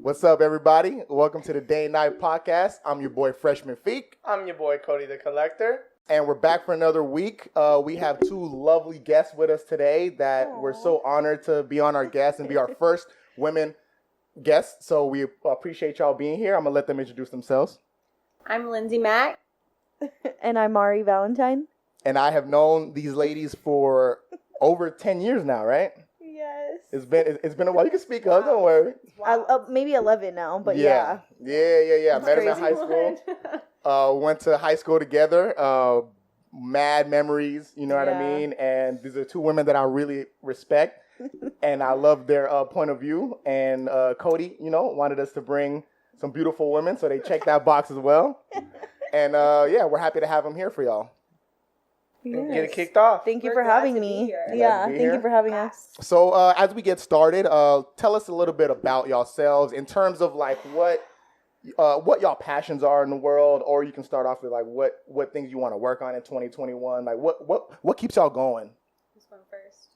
What's up, everybody? Welcome to the Day and Night Podcast. I'm your boy, Freshman Feek. I'm your boy, Cody the Collector. And we're back for another week. We have two lovely guests with us today that we're so honored to be on our guests and be our first women guests. So we appreciate y'all being here. I'm going to let them introduce themselves. I'm Lindsay Mack. And I'm Mauree Valentine. And I have known these ladies for over 10 years now, right? Yes. It's been a while. You can speak up, don't worry. Maybe 11 now, but Yeah. Met them in high school. Went to high school together. Mad memories, you know what I mean? And these are two women that I really respect. And I love their point of view. And Cody, wanted us to bring some beautiful women. So they checked that box as well. And we're happy to have them here for y'all. Yes. Get it kicked off. Thank you for having me. Yeah, thank you for having us. So as we get started, tell us a little bit about yourselves in terms of like what y'all passions are in the world, or you can start off with like what things you want to work on in 2021. Like what keeps y'all going? This one first.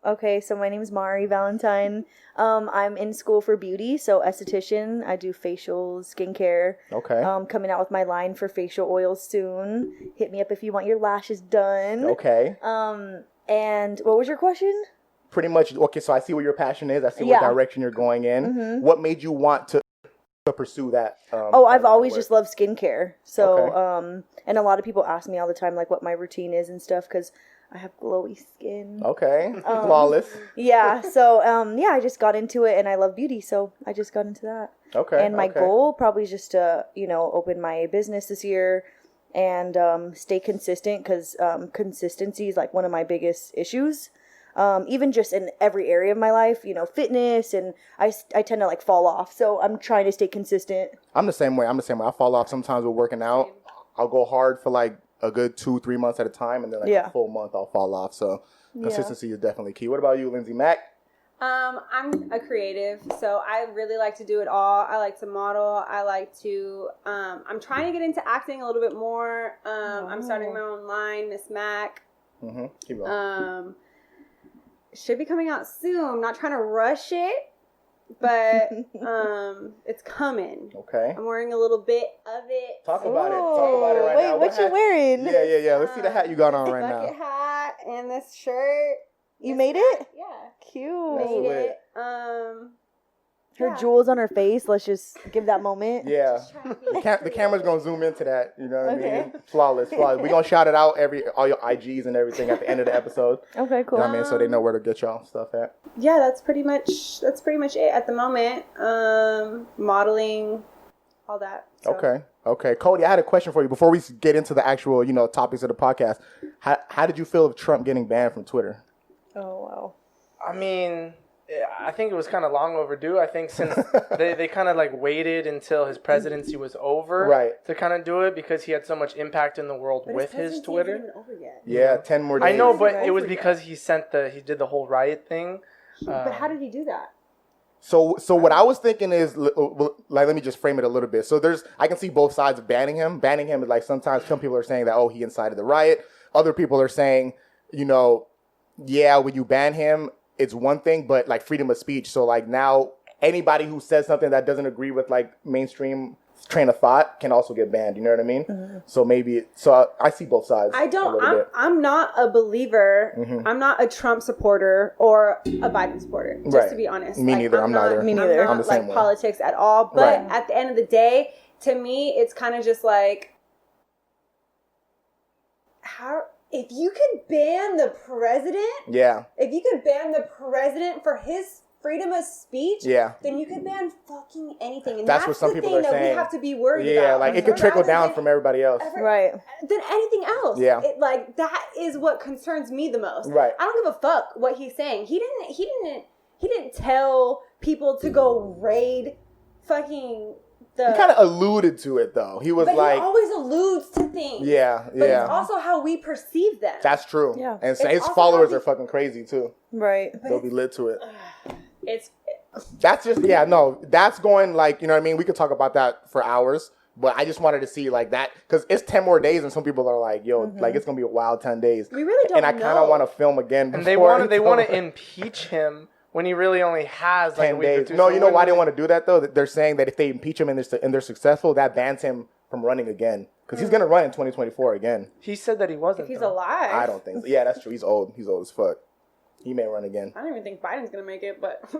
Okay, so my name is Mauree Valentine. I'm in school for beauty, so esthetician. I do facials, skincare. Okay. Coming out with my line for facial oils soon. Hit me up if you want your lashes done. Okay. And what was your question? Pretty much. Okay, so I see what your passion is. I see what direction you're going in. Mm-hmm. What made you want to pursue that? I've always just loved skincare. So, and a lot of people ask me all the time, like, what my routine is and stuff, because I have glowy skin. Okay. Flawless. Yeah. So, I just got into it, and I love beauty, so I just got into that. Okay. And my goal probably is just to, open my business this year and stay consistent, because consistency is like one of my biggest issues. Even just in every area of my life, fitness, and I tend to like fall off. So I'm trying to stay consistent. I'm the same way. I fall off sometimes with working out. I'll go hard for like a good 2-3 months at a time, and then a full month I'll fall off. So consistency is definitely key. What about you, Lindsay Mack? I'm a creative, so I really like to do it all. I like to model. I like to, I'm trying to get into acting a little bit more. I'm starting my own line, Miss Mack. Mm-hmm. Keep going. Should be coming out soon. I'm not trying to rush it, but it's coming. Okay. I'm wearing a little bit of it. Talk about it right now. Wait, what you wearing? Yeah. Let's see the hat you got on right now. Bucket hat and this shirt. You made it? Yeah. Cute. That's Made lit. it. Her jewels on her face. Let's just give that moment. Yeah. The camera's going to zoom into that. You know what I mean? Flawless. We're going to shout it out all your IGs and everything at the end of the episode. Okay, cool. You know what I mean? So they know where to get y'all stuff at. Yeah, that's pretty much it at the moment. Modeling, all that. So. Okay. Cody, I had a question for you before we get into the actual, topics of the podcast. How did you feel of Trump getting banned from Twitter? Oh, wow. I mean, I think it was kind of long overdue. I think since they kind of like waited until his presidency was over to kind of do it, because he had so much impact in the world with his Twitter. Isn't even over yet. Yeah, 10 more days. I know, but it was because he did the whole riot thing. But how did he do that? So what I was thinking is, let me just frame it a little bit. So I can see both sides of banning him. Banning him is like, sometimes some people are saying that, he incited the riot. Other people are saying, when you ban him, it's one thing, but like freedom of speech. So like now anybody who says something that doesn't agree with like mainstream train of thought can also get banned. You know what I mean? Mm-hmm. So I see both sides. I'm not a believer. Mm-hmm. I'm not a Trump supporter or a Biden supporter, just to be honest. Me neither. I'm neither. Me neither. I'm not like politics at all. But at the end of the day, to me, it's kind of just like, if you could ban the president, if you could ban the president for his freedom of speech, then you could ban fucking anything. And that's what some people are saying. That we have to be worried about. Yeah, like it could trickle down from everybody else. Right. Than anything else. Yeah. That is what concerns me the most. Right. I don't give a fuck what he's saying. He didn't tell people to go raid fucking He kind of alluded to it, though. He was he always alludes to things. Yeah. But it's also how we perceive them. That's true. Yeah. And his followers are fucking crazy, too. Right. They'll be lit to it. That's just, that's going like, you know what I mean? We could talk about that for hours. But I just wanted to see like that, because it's 10 more days, and some people are like, "Yo, like it's gonna be a wild 10 days." We really don't know. And I kind of want to film again. And they want to impeach him when he really only has 10 days. No, you know why they want to do that though? They're saying that if they impeach him and they're successful, that bans him from running again. Because he's going to run in 2024 again. He said that he wasn't. If he's alive. I don't think so. Yeah, that's true. He's old. He's old as fuck. He may run again. I don't even think Biden's going to make it, but...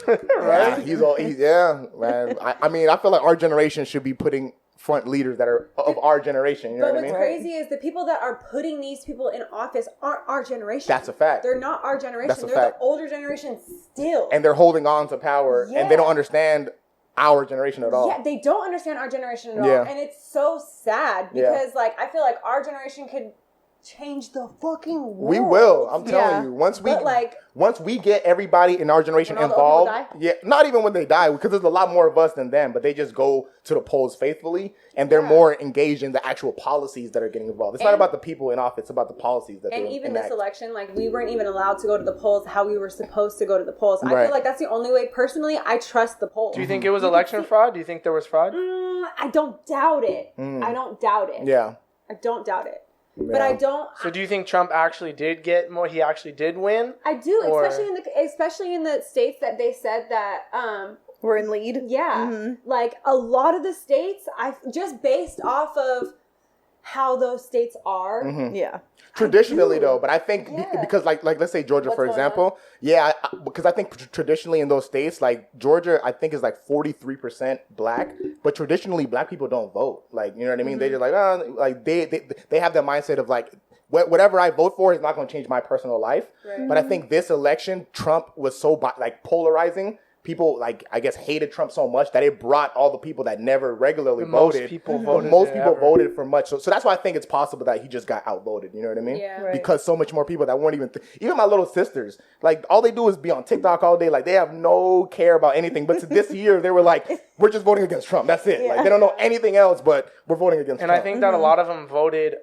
Right? He's old. Man. I mean, I feel like our generation should be putting front leaders that are of our generation. You know what I mean? But what's crazy is the people that are putting these people in office aren't our generation. That's a fact. They're not our generation. They're the older generation still. And they're holding on to power, and they don't understand our generation at all. Yeah, they don't understand our generation at all. And it's so sad because, like, I feel like our generation could change the fucking world. We will. I'm telling you. Once we get everybody in our generation involved, not even when they die, because there's a lot more of us than them, but they just go to the polls faithfully, and they're more engaged in the actual policies that are getting involved. It's not about the people in office; it's about the policies that. And even this election, like, we weren't even allowed to go to the polls how we were supposed to go to the polls. I feel like that's the only way. Personally, I trust the polls. Do you think it was election fraud? Do you think there was fraud? I don't doubt it. I don't doubt it. Yeah, I don't doubt it. Yeah. But I don't. So do you think Trump actually did get more? He actually did win. I do, especially in the states that they said that we're in lead. Yeah, like a lot of the states, I just based off of how those states are. Yeah. Traditionally, though, but I think because like let's say Georgia, for example, because I think traditionally in those states, like Georgia, I think is like 43% black, but traditionally black people don't vote. Like, you know what I mean? They're just like, they have that mindset of like, whatever I vote for is not going to change my personal life. Right. But I think this election, Trump was so like polarizing. People, like, I guess, hated Trump so much that it brought all the people that never regularly voted. Most people voted. Voted for much. So that's why I think it's possible that he just got outvoted. You know what I mean? Yeah. Right. Because so much more people that weren't even... even my little sisters, like, all they do is be on TikTok all day. Like, they have no care about anything. But this year, they were like, we're just voting against Trump. That's it. Yeah. Like, they don't know anything else, but we're voting against Trump. And I think that a lot of them voted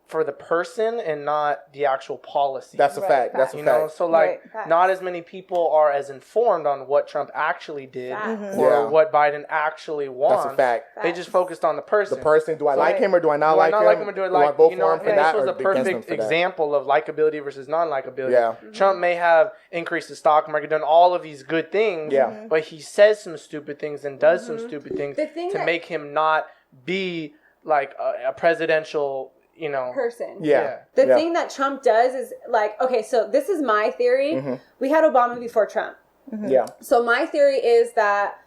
for the person and not the actual policy. That's a fact. That's a fact. So like, not as many people are as informed on what Trump actually did or what Biden actually wants. That's a fact. They just focused on the person. The person. Do I like him or do I not like him? Or do I vote for him for that? This was a perfect example of likability versus non-likability. Yeah. Trump may have increased the stock market, done all of these good things, but he says some stupid things and does some stupid things to make him not be like a presidential person. Yeah. The thing that Trump does is like, okay, so this is my theory. We had Obama before Trump. Yeah. So my theory is that,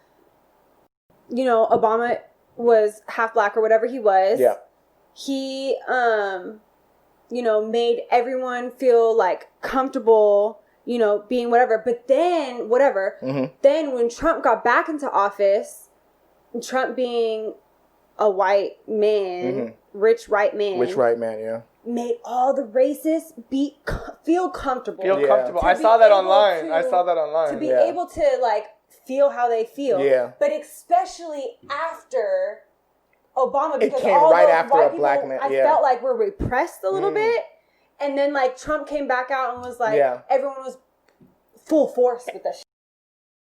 Obama was half black or whatever he was. Yeah. He, made everyone feel like comfortable, being whatever. But then, then when Trump got back into office, Trump being a white man, rich white man, made all the racists feel comfortable. I saw that online. To be able to like feel how they feel. Yeah. But especially after Obama, because it came all right those after white a people, black man. I felt like were repressed a little bit, and then like Trump came back out and was like, everyone was full force with that shit.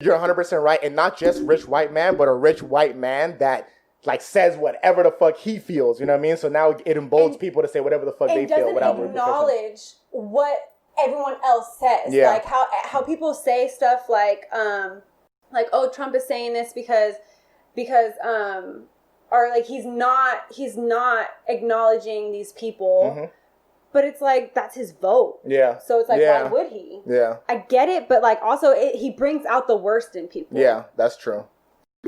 You're 100% right, and not just rich white man, but a rich white man that like says whatever the fuck he feels, you know what I mean? So now it emboldens people to say whatever the fuck they feel without acknowledge what everyone else says. Yeah. Like how people say stuff like oh, Trump is saying this because or like he's not acknowledging these people. But it's like, that's his vote. Yeah. So it's like, why would he? Yeah. I get it, but like also he brings out the worst in people. Yeah, that's true.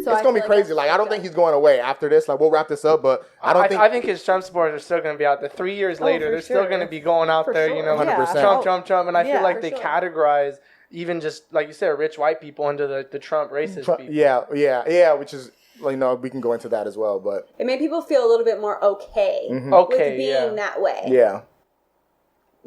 So it's going to be crazy. Like, I don't think he's going away after this. Like, we'll wrap this up, but I think his Trump supporters are still going to be out there. 3 years later, they're still going to be going out there, 100%. Trump. And I feel like they categorize even just, like you said, rich white people into the Trump racist people. Yeah, which is, we can go into that as well, but. It made people feel a little bit more okay with being that way. Yeah.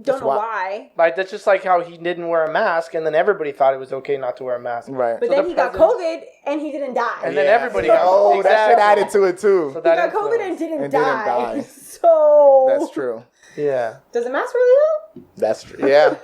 Don't know why. Like, that's just like how he didn't wear a mask, and then everybody thought it was okay not to wear a mask. Right. But then he got COVID, and he didn't die. And then everybody got COVID. Oh, that shit added to it, too. So he got COVID and didn't die. So... That's true. Yeah. Does a mask really help? That's true. Yeah.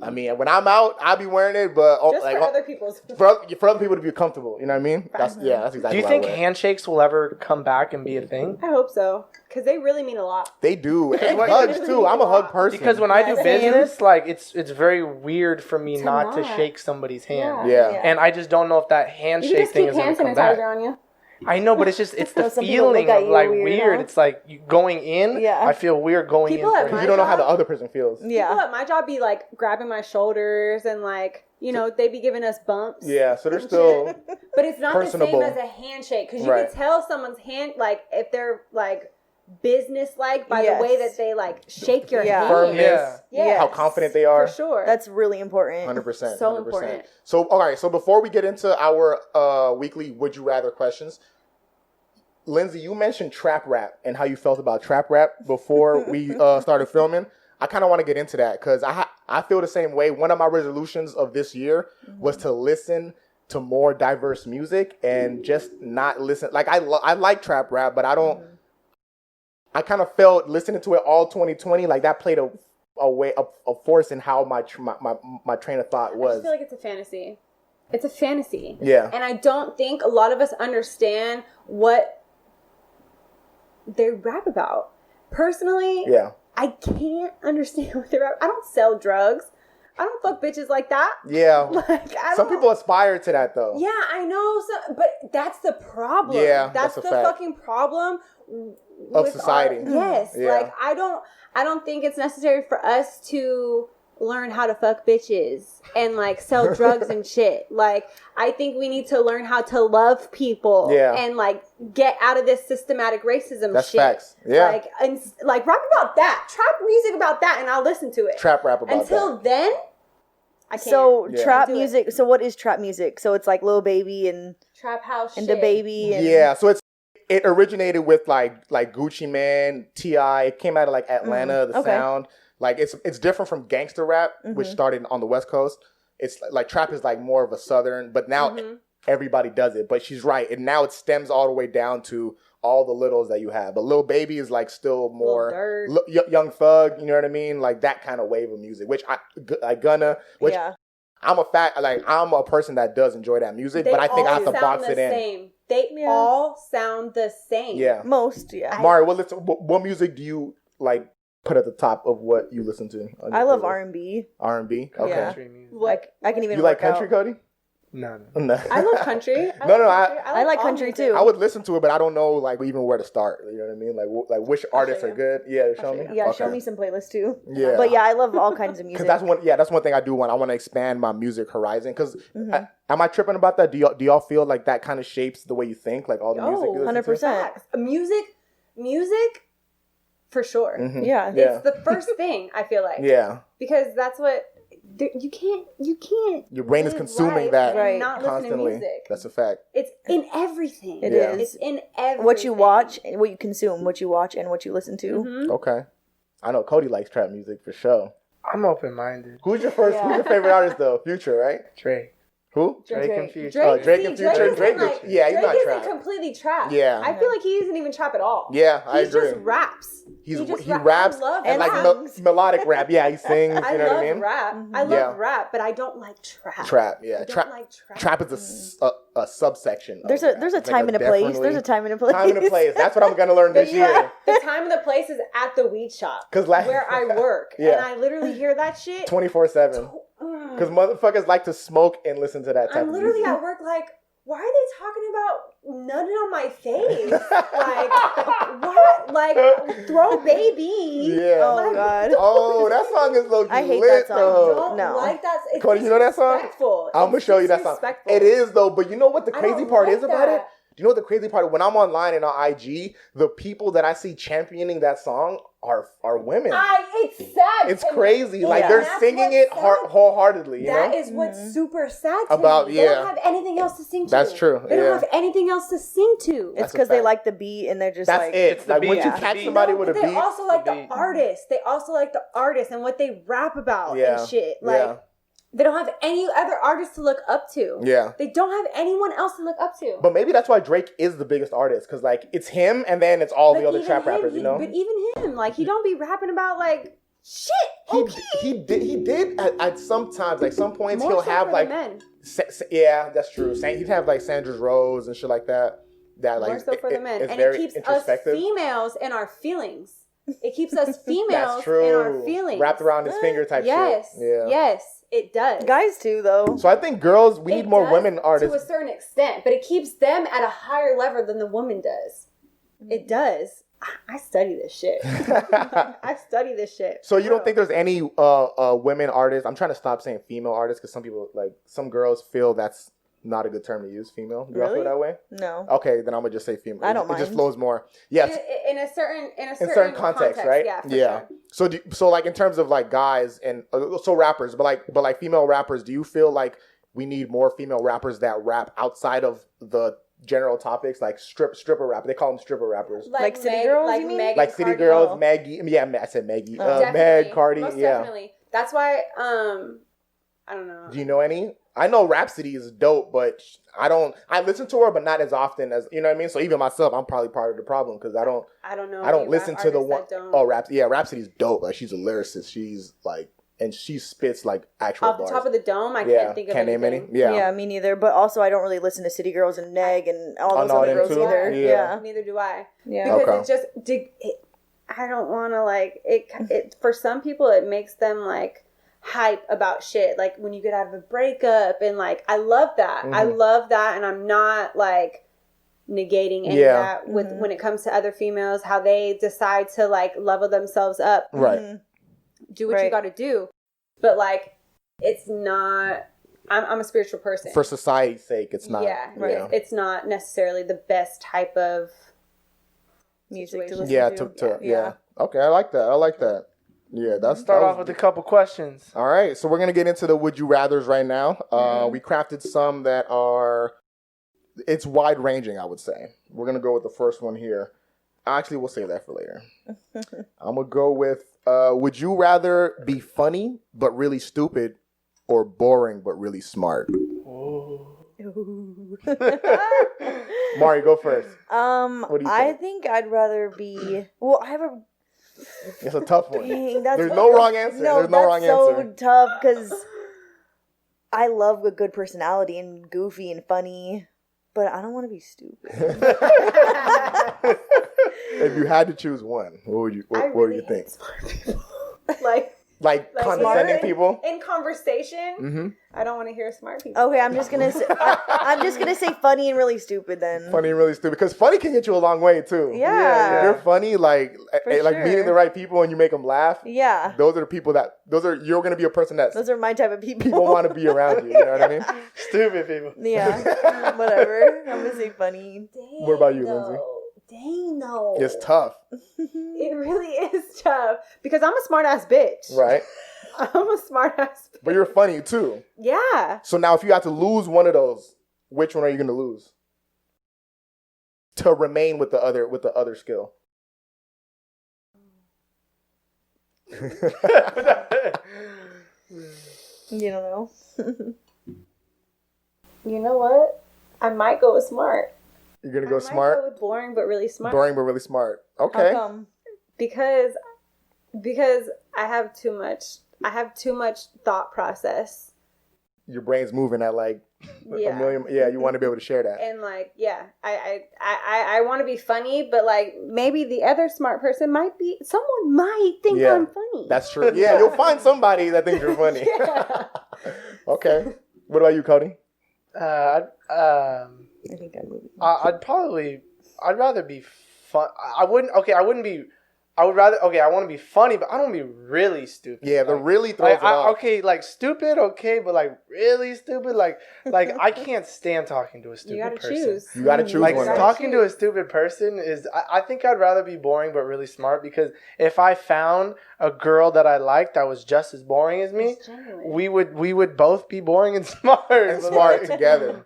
I mean, when I'm out, I'll be wearing it, but just like, for other people's for other people to be comfortable. You know what I mean? That's exactly. Do you think handshakes will ever come back and be a thing? I hope so, because they really mean a lot. They do, and hugs too. I'm a hug person. Because when I do business, like it's very weird for me not to shake somebody's hand. Yeah. And I just don't know if that handshake thing is going to come back. On you. I know, but it's the feeling of like weird. It's like you going in. Yeah. I feel weird going in. Because you don't know how the other person feels. Yeah. People at my job be like grabbing my shoulders and like, you know, they be giving us bumps. Yeah, so they're still but it's not personable. The same as a handshake. Because you can tell someone's hand, like if they're like business-like by the way that they like shake your hand. Firmness. Yeah. How confident they are. For sure. That's really important. 100%. So important. So, all right. So before we get into our weekly Would You Rather questions, Lindsay, you mentioned trap rap and how you felt about trap rap before we started filming. I kind of want to get into that because I feel the same way. One of my resolutions of this year was to listen to more diverse music and just not listen. Like I like trap rap, but I don't. I kind of felt listening to it all 2020 like that played a force in how my train of thought was. I just feel like it's a fantasy. It's a fantasy. Yeah. And I don't think a lot of us understand what they rap about. Personally, I can't understand what they rap. I don't sell drugs. I don't fuck bitches like that. Yeah. Some people aspire to that though. Yeah, I know. But that's the problem. Yeah, that's the fucking problem of society. Yes. Yeah. Like I don't think it's necessary for us to learn how to fuck bitches and like sell drugs and shit. Like I think we need to learn how to love people and like get out of this systematic racism That's shit. Facts. Yeah. Like and like rap about that. Trap music about that and I'll listen to it. Trap rap about Until then I can't. So trap music. So what is trap music? So it's like Lil Baby and Trap House and shit. the Baby. And so it originated with like Gucci Mane, T.I. It came out of like Atlanta, the sound. Like it's different from gangster rap, which started on the West Coast. It's like trap is like more of a southern, but now everybody does it. But she's right, and now it stems all the way down to all the littles that you have. But Lil Baby is like still more Young Thug. You know what I mean? Like that kind of wave of music, which I'm a person that does enjoy that music, but I think I have to box it in. They all sound the same. Yeah, most. Yeah. Mauree, what music do you like? Put at the top of what you listen to. I love R&B. R&B? Okay. Yeah. Country music. Like I can even. You like country, Cody? No. I love country. I like country too. I would listen to it, but I don't know like even where to start. You know what I mean? Like which artists are good? Yeah, show me. Yeah, show me some playlists too. Yeah, but I love all kinds of music. Because that's one thing I do want. I want to expand my music horizon. Because am I tripping about that? Do y'all feel like that kind of shapes the way you think? Like all the music you listen 100%. Music. For sure. Yeah. It's the first thing, I feel like. Yeah. Because that's what you can't your brain is consuming that not constantly. Listen to music. That's a fact. It's in everything. It is. It's in everything. What you watch, what you consume, what you watch and what you listen to. Okay. I know Cody likes trap music for sure. I'm open-minded. Who's your favorite artist though? Future, right? Drake. Who? Drake and Future. Drake and Future. Drake isn't completely trap. Yeah. I feel like he isn't even trap at all. Yeah, I agree. He just raps. He raps and like melodic rap. Yeah, he sings. You know what I mean? I love rap, but I don't like trap. Trap, yeah. Trap is a subsection. There's a time and a place. There's a time and a place. Time and a place. That's what I'm gonna learn this year. The time and the place is at the weed shop where I work, and I literally hear that shit 24/7. Because motherfuckers like to smoke and listen to that type of music. I'm literally at work like, why are they talking about nutting on my face? Like, what? Like, throw baby. Yeah. Oh, God. Oh, that song is low-key I hate lit, that song. though. I don't like that. It's Cody, you know that song? I'm going to show you that song. It is, though. But you know what the crazy part is about it? Do you know what the crazy part is? When I'm online and on IG, the people that I see championing that song are women. It's sad. It's crazy. Like they're singing it wholeheartedly. You that know? is what's super sad to about me. They don't have anything else to sing to. That's true. They don't have anything else to sing to. It's because they like the beat and they're just that's like it. It's the like beat. Once you catch somebody with a beat, they also like the artist. They also like the artist and what they rap about and shit. Like they don't have any other artists to look up to. Yeah. They don't have anyone else to look up to. But maybe that's why Drake is the biggest artist. Because, like, it's him and then it's all the other trap rappers, you know? But even him, like, he don't be rapping about, like, Shit. He did at sometimes, like some points More he'll so have for like the men. Yeah, that's true. He'd have like Sandra's Rose and shit like that. That like more so for the men, and very it keeps us females in our feelings. It keeps us females in our feelings. Wrapped around his finger type yes, shit. Yeah. Yes, it does. Guys too, though. So I think girls, we need more women artists to a certain extent, but it keeps them at a higher level than the woman does. It does. I study this shit. I study this shit. So you don't think there's any women artists? I'm trying to stop saying female artists because some people, like some girls, feel that's not a good term to use. Female. Do y'all feel that way? No. Okay, then I'm gonna just say female. I don't mind. It just flows more. Yes. In a certain context, right? Yeah. Sure. So like in terms of like guys and so rappers, but like female rappers, do you feel like we need more female rappers that rap outside of the general topics, like stripper rap? They call them stripper rappers. Like City Girls, like you mean? Meg, like City Cardi. Girls, Maggie. Yeah, I said Maggie. Meg, Cardi. Most yeah, definitely. That's why. I don't know. Do you know any? I know Rhapsody is dope, but I listen to her, but not as often as, you know what I mean? So even myself, I'm probably part of the problem because I don't listen to the one. Oh, Rhapsody. Yeah, Rhapsody's dope. Like, she's a lyricist. She's like, and she spits like actual off the bars. top of the dome. I can't think of anything. Name any. Yeah, me neither. But also, I don't really listen to City Girls and Neg and all those other girls either. Yeah, neither do I. Yeah, because I don't want to like it. For some people, it makes them like hype about shit, like when you get out of a breakup, and like I love that. I love that, and I'm not like negating any of that with when it comes to other females, how they decide to like level themselves up, right? Do what you got to do, but like it's not. I'm a spiritual person. For society's sake, it's not. Yeah, right. It's not necessarily the best type of music to listen to. Yeah. Okay, I like that. Yeah, that's start off with a couple questions. All right, so we're gonna get into the would you rather's right now. We crafted some that it's wide ranging. I would say we're gonna go with the first one here. Actually, we'll save that for later. I'm gonna go with would you rather be funny but really stupid, or boring but really smart? Mauree, go first. What do you think? I think I'd rather be. Well, I have a. It's a tough one. There's no wrong answer. There's no wrong answer. It's so tough because I love a good personality and goofy and funny, but I don't want to be stupid. If you had to choose one, what would you think? Smart people. Like condescending people in conversation. Mm-hmm. I don't want to hear smart people. Okay, I'm just gonna say funny and really stupid then. Funny and really stupid, because funny can get you a long way too. Yeah. If you're funny, like meeting the right people and you make them laugh. Yeah. Those are the people you're gonna be a person those are my type of people. People want to be around you. You know what I mean? Stupid people. Yeah. Whatever. I'm gonna say funny. Dang, what about you, Lindsay? Dang, no. It's tough. It really is tough because I'm a smart ass bitch. Right. I'm a smart ass bitch. But you're funny too. Yeah. So now if you have to lose one of those, which one are you going to lose? To remain with the other skill. You don't know. You know what? I might go with smart. You're going to go smart? I might go with boring but really smart. Boring but really smart. Okay. How come? Because I have too much thought process. Your brain's moving at like a million. Yeah, you want to be able to share that. And like, yeah, I want to be funny, but like maybe the other smart person someone might think I'm funny. That's true. Yeah, you'll find somebody that thinks you're funny. Yeah. Okay. What about you, Cody? I think I'd rather be fun. I want to be funny, but I don't want to be really stupid. Yeah, the really throws it off. Okay, like stupid, okay, but like really stupid, like I can't stand talking to a stupid person. You gotta choose like, one. Talking to a stupid person is, I think I'd rather be boring but really smart, because if I found a girl that I liked that was just as boring as me, we would both be boring and smart. And smart together.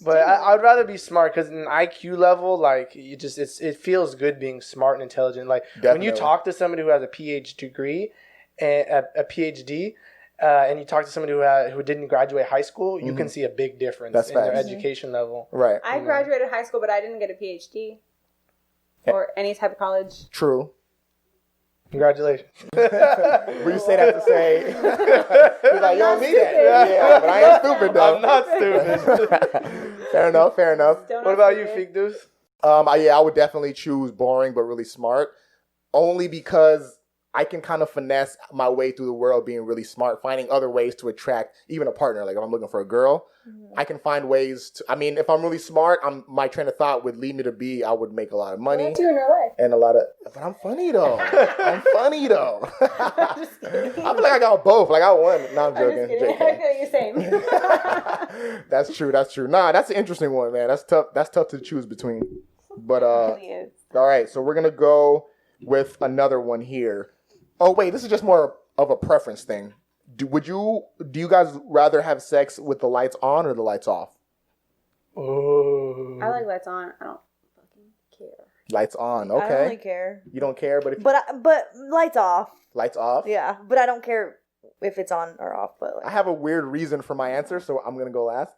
But I'd rather be smart, because in IQ level, like it feels good being smart and intelligent. Like when you talk to somebody who has a PhD degree, and a PhD, and you talk to somebody who didn't graduate high school, you can see a big difference in their education level. Right. I graduated high school, but I didn't get a PhD or any type of college. True. Congratulations. Will you say that to say? He's like, you don't need that. Yeah, but I ain't stupid though. I'm not stupid. Fair enough. What about you, Fake Deuce? I would definitely choose boring but really smart. Only because I can kind of finesse my way through the world being really smart, finding other ways to attract even a partner. Like if I'm looking for a girl, I can find ways to, I mean, if I'm really smart, my train of thought would lead me to be, I would make a lot of money. What do you in real life? And a lot of, but I'm funny though. I feel like I got both. Like I won. No, I'm joking. I'm just kidding. I feel you same. That's true. Nah, that's an interesting one, man. That's tough to choose between. But, all right. So we're going to go with another one here. Oh, wait, this is just more of a preference thing. Do you guys rather have sex with the lights on or the lights off? Oh. I like lights on. I don't fucking care. Lights on, okay. I don't really care. You don't care, but but lights off. Lights off? Yeah, but I don't care if it's on or off. But I have a weird reason for my answer, so I'm gonna go last.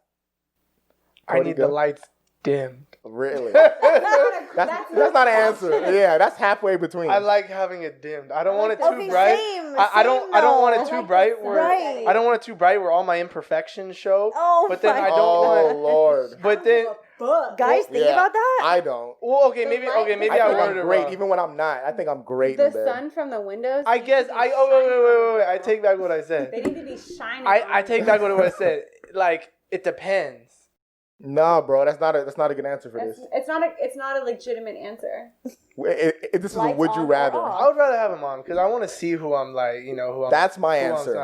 Cody, I need the lights dimmed. Really? that's not an answer. Yeah, that's halfway between. I like having it dimmed. I don't want it too bright. I don't want it too bright where I don't want it too bright where all my imperfections show. Oh, but then I don't want. Oh Lord. But then guys think about that? I don't. Well, maybe I worded it great wrong. Even when I'm not. I think I'm great. The sun from the windows. I guess wait. I take back what I said. They need to be shining. I take back what I said. Like it depends. No, bro, that's not a good answer for this. It's not a legitimate answer. This is a would you rather. I would rather have him on because I want to see who I'm like, who I'm. That's my answer.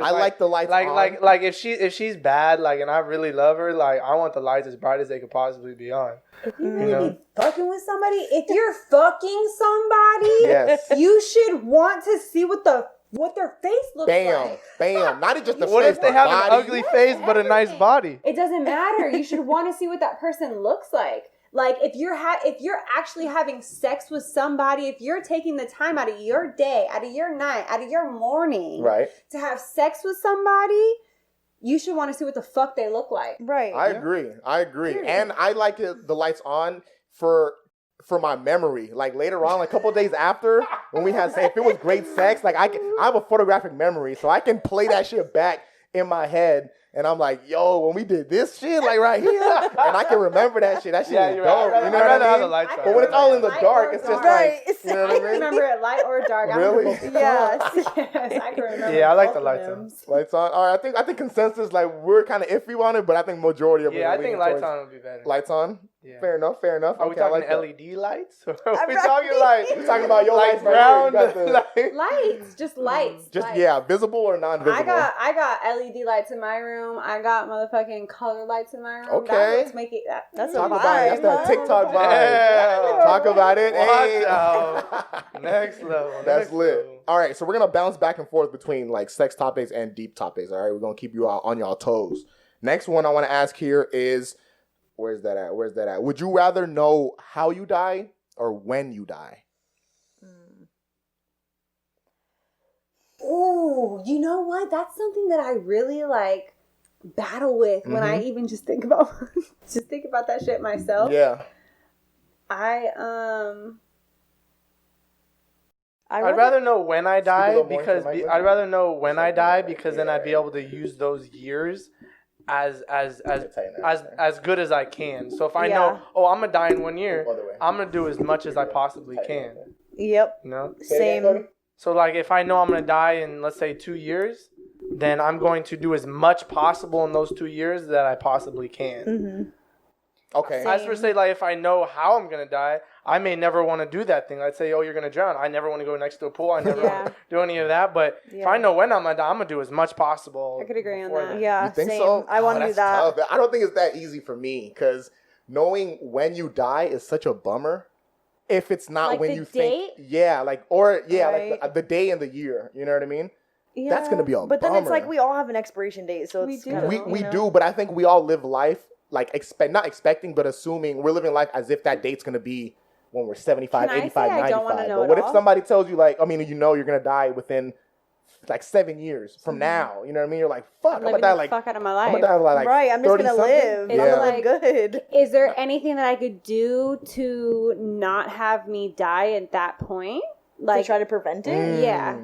I like the lights on. Like if she's bad, like, and I really love her, like I want the lights as bright as they could possibly be on. If you really be fucking with somebody, if you're fucking somebody, yes, you should want to see what their face looks like. Bam. Not just the what face, if they have an ugly face but a nice body? It doesn't matter. You should want to see what that person looks like. Like if you're actually having sex with somebody, if you're taking the time out of your day, out of your night, out of your morning, right, to have sex with somebody, you should want to see what the fuck they look like. Right. I agree. And I like the lights on for my memory, like later on, like a couple of days after, when we had, say, if it was great sex, like I have a photographic memory, so I can play that shit back in my head, and I'm like, yo, when we did this shit, like right here, and I can remember that shit. That shit is dope. You know what I mean? But when it's all in the dark, it's just like, you know what I mean? I remember it light or dark. Really? Yes, I can remember. Yeah, I like the lights on. Lights on. All right, I think consensus, like we're kind of iffy on it, but I think majority of it. Yeah, I think lights on would be better. Lights on. Yeah. Fair enough. Are we talking LED lights? Or are we talking about your lights, brown lights, just lights. Just lights. Visible or non-visible. I got LED lights in my room. I got motherfucking color lights in my room. Okay, let's make it. That's talk a vibe. about it. That's that TikTok vibe. Yeah. Talk about it. Watch out. Next level. That's lit. All right, so we're gonna bounce back and forth between like sex topics and deep topics. All right, we're gonna keep you on y'all toes. Next one I want to ask here is. Where's that at? Would you rather know how you die or when you die? Ooh, you know what? That's something that I really like battle with when I even just think about that shit myself. Yeah. I'd rather know when I die because then I'd be able to use those years as good as I can. So if I know, I'm gonna die in 1 year, I'm gonna do as much as I possibly can. Yep. You know? Same. So like if I know I'm gonna die in, let's say, 2 years, then I'm going to do as much possible in those 2 years that I possibly can. Mm-hmm. Okay. As for say, like if I know how I'm gonna die, I may never want to do that thing. I'd say, you're gonna drown. I never want to go next to a pool. I never want to do any of that. But if I know when I'm gonna die, I'm gonna do as much possible. I could agree on that. Yeah, you think same. so? I want to do that. Tough. I don't think it's that easy for me because knowing when you die is such a bummer. If it's not like when the you date? think, like the day and the year. You know what I mean? Yeah. That's gonna be a bummer. But then it's like we all have an expiration date, so it's we do. But I think we all live life like not expecting, but assuming we're living life as if that date's gonna be when we're 75, 85, 95. But what if somebody tells you like, you're gonna die within like 7 years from now? You know what I mean? You're like, fuck, I'm gonna die like fuck out of my life. I'm gonna die like right. I'm just gonna live. Yeah. I'm gonna live good. Is there anything that I could do to not have me die at that point? like to try to prevent it. Yeah.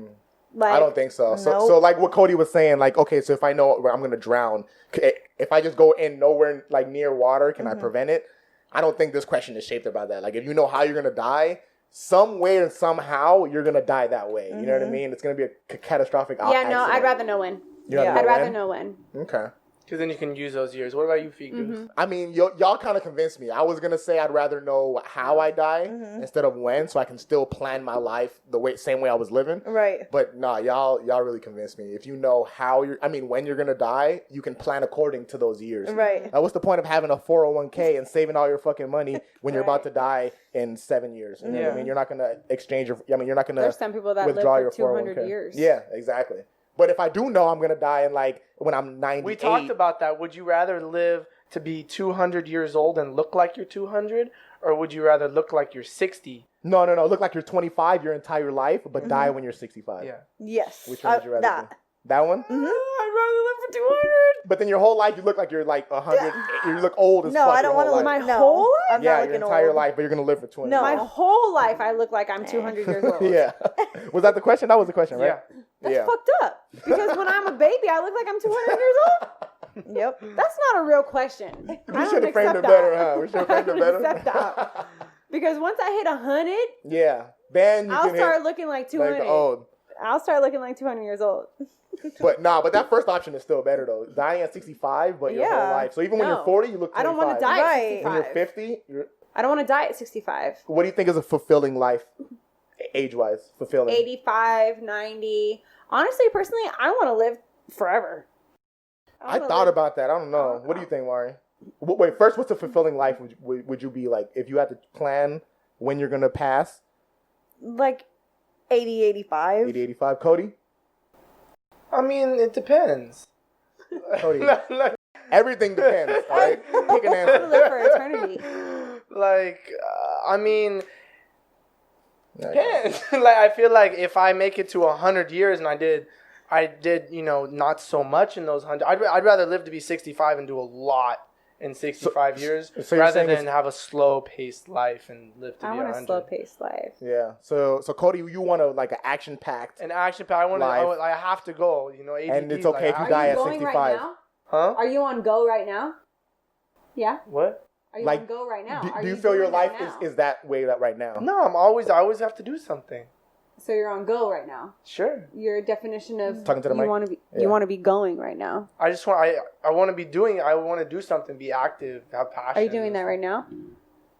Like, I don't think so. So like what Cody was saying, like, okay, so if I know I'm going to drown, if I just go in nowhere like near water, can I prevent it? I don't think this question is shaped about that. Like, if you know how you're going to die, some way and somehow you're going to die that way. You know what I mean? It's going to be a catastrophic accident. Yeah, no, I'd rather know when. I'd rather know when. Okay. Because then you can use those years. What about you, Figu? I mean, y'all kind of convinced me. I was going to say I'd rather know how I die instead of when, so I can still plan my life same way I was living. Right. But nah, y'all really convinced me. If you know when you're going to die, you can plan according to those years. Right. What's the point of having a 401k and saving all your fucking money when you're about to die in 7 years? You know what I mean? You're not going to exchange you're not going to There's some people that live for 200 years. Yeah, exactly. But if I do know I'm going to die in when I'm 98. We talked about that. Would you rather live to be 200 years old and look like you're 200? Or would you rather look like you're 60? No. Look like you're 25 your entire life, but die when you're 65. Yeah. Yes. Which one would you rather do? That one? I'd rather live for 200. But then your whole life, you look like you're like 100. You look old as fuck. No, I don't want to live my whole life. I'm yeah, not your entire old. life, but you're going to live for 200 No, my whole life, I look like I'm 200 years old. Yeah. Was that the question? That was the question, right? Yeah. That's fucked up. Because when I'm a baby, I look like I'm 200 years old. Yep. That's not a real question. We should have framed it better, huh? We should have framed it better. Accept that. Because once I hit 100, then I'll start looking like 200. Like old. I'll start looking like 200 years old. But that first option is still better though. Dying at 65, but your whole life. So even when you're 40, you look 25. I don't want to die at 65. When you're 50, I don't want to die at 65. What do you think is a fulfilling life, age-wise? Fulfilling. 85, 90. Honestly, personally, I want to live forever. I thought about that. I don't know. What do you think, Mauree? Wait, first, what's a fulfilling life would you be like if you had to plan when you're going to pass? Like 80, 85. 80, 85. Cody? I mean, it depends. Cody. Everything depends, all right? Pick an answer. I want to live for eternity. I mean, depends. I feel like if I make it to 100 years and I did, not so much in those 100. I'd rather live to be 65 and do a lot in 65 years rather than have a slow-paced life and live to be 100. I want a slow-paced life. Yeah. So Cody, you want an action-packed life. I have to go. ADD, and it's okay if you die at 65. Right now? Huh? Are you on go right now? Yeah. What? Are you on go right now? Do you feel your life is that way right now? No, I always have to do something. So you're on go right now. Sure. Your definition of talking to the mic. You want to be going right now. I want to be doing. I want to do something. Be active. Have passion. Are you doing that right now?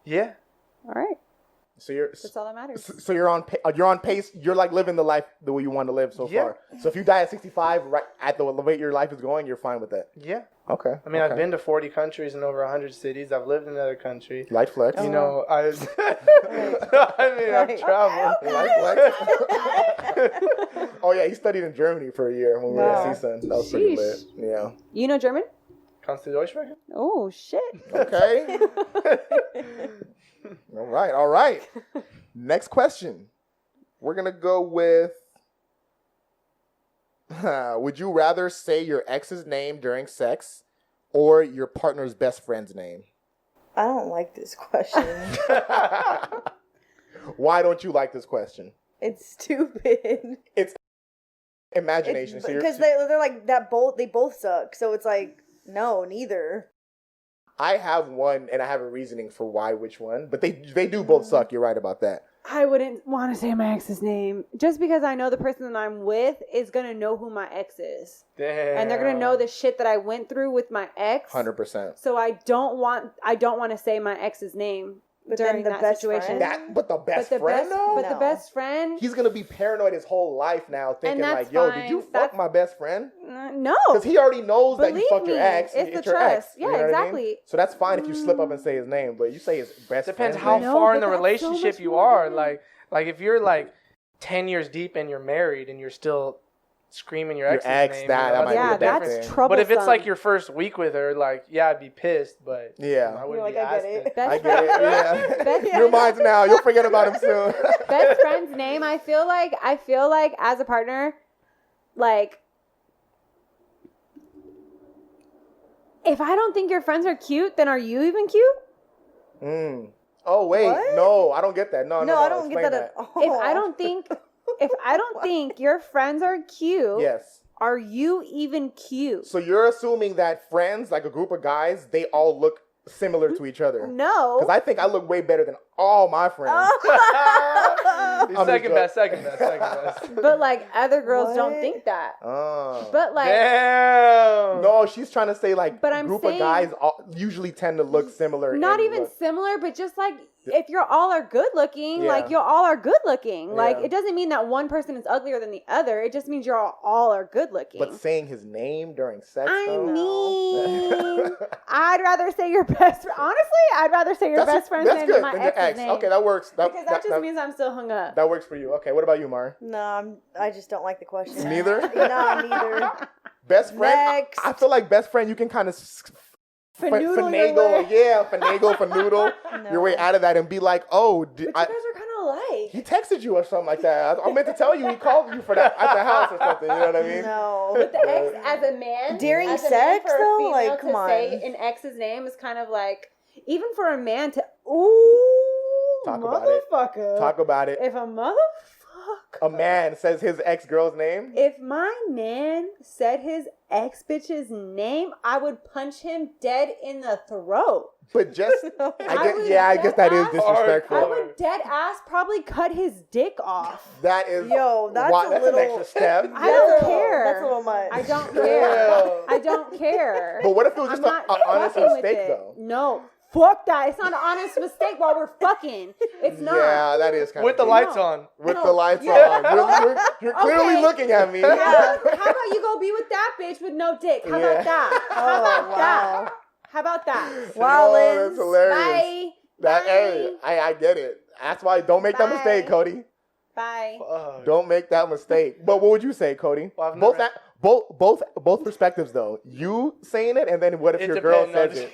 Yeah. All right. So that's all that matters. So you're on pace. You're like living the life the way you want to live so far. So if you die at 65, right at the rate your life is going, you're fine with that. Yeah. Okay. I mean, I've been to 40 countries and over 100 cities. I've lived in another country. Light flex. I've traveled. Light flex. Oh yeah, he studied in Germany for a year when we were at CSUN. That was pretty lit. Yeah. You know German? Kannst du Deutsch sprechen? Oh shit. Okay. All right. Next question. We're going to go with, would you rather say your ex's name during sex or your partner's best friend's name? I don't like this question. Why don't you like this question? It's stupid. It's imagination. Because they're like that they both suck. So it's like, no, neither. I have one, and I have a reasoning for which one, but they do both suck. You're right about that. I wouldn't want to say my ex's name just because I know the person that I'm with is gonna know who my ex is. Damn. And they're gonna know the shit that I went through with my ex. 100%. So I don't want to say my ex's name during that situation. But the best friend, though? But the best friend... He's going to be paranoid his whole life now, thinking like, yo, did you fuck my best friend? No. Because he already knows that you fucked your ex. It's the your trust. Ex, yeah, exactly. I mean? So that's fine if you slip up and say his name, but you say his best friend. Depends how far in the relationship you are. Like if you're like 10 years deep and you're married and you're still screaming your ex's name. That might be a that's thing. troublesome. But if it's like your first week with her, like, I'd be pissed, but I wouldn't be I get it. I get it, yeah. Your mind's now. You'll forget about him soon. Best friend's name, I feel like as a partner, like, if I don't think your friends are cute, then are you even cute? Oh wait, what? No, I don't get that. No, I don't get that at all. If I don't think your friends are cute, yes. Are you even cute? So you're assuming that friends, like a group of guys, they all look similar to each other? No. Because I think I look way better than all my friends. Second best. But like other girls don't think that. But like, damn. No, she's trying to say like a group of guys usually tend to look similar. Not even similar, but just like if you're all are good looking, like you all are good looking. Like it doesn't mean that one person is uglier than the other. It just means you're all are good looking. But saying his name during sex, I'd rather say your best. Honestly, I'd rather say your best friend's name than my ex's name. Okay, that works. Because that just means I'm still hung up. That works for you. Okay, what about you, Mauree? No, I just don't like the question. Neither? No, neither. Best friend? Next. I feel like best friend, you can kind of finagle your way out of that and be like, oh, but you guys are kind of alike. He texted you or something like that. I meant to tell you he called you for that at the house or something. You know what I mean? No. But the ex, as a man, during sex, though, like, come on. Say an ex's name is kind of like, even for a man to, talk motherfucker. Talk about it. If a man says his ex-girl's name? If my man said his ex-bitch's name, I would punch him dead in the throat. But just, I guess that is disrespectful. I would dead ass probably cut his dick off. That is, that's an extra step. I don't care. That's a little much. I don't care. I don't care. But what if it was just an honest mistake, though? No. Fuck that. It's not an honest mistake while we're fucking. It's not. Yeah, that is kind of with the lights on. With the lights on. You're clearly looking at me. Yeah. How about you go be with that bitch with no dick? How about that? How about that? Wow, Liz. That's hilarious. Bye. Hey, I get it. That's why don't make that mistake, Cody. Bye. Don't make that mistake. But what would you say, Cody? Well, both perspectives though. You saying it, and then what if your girl says it?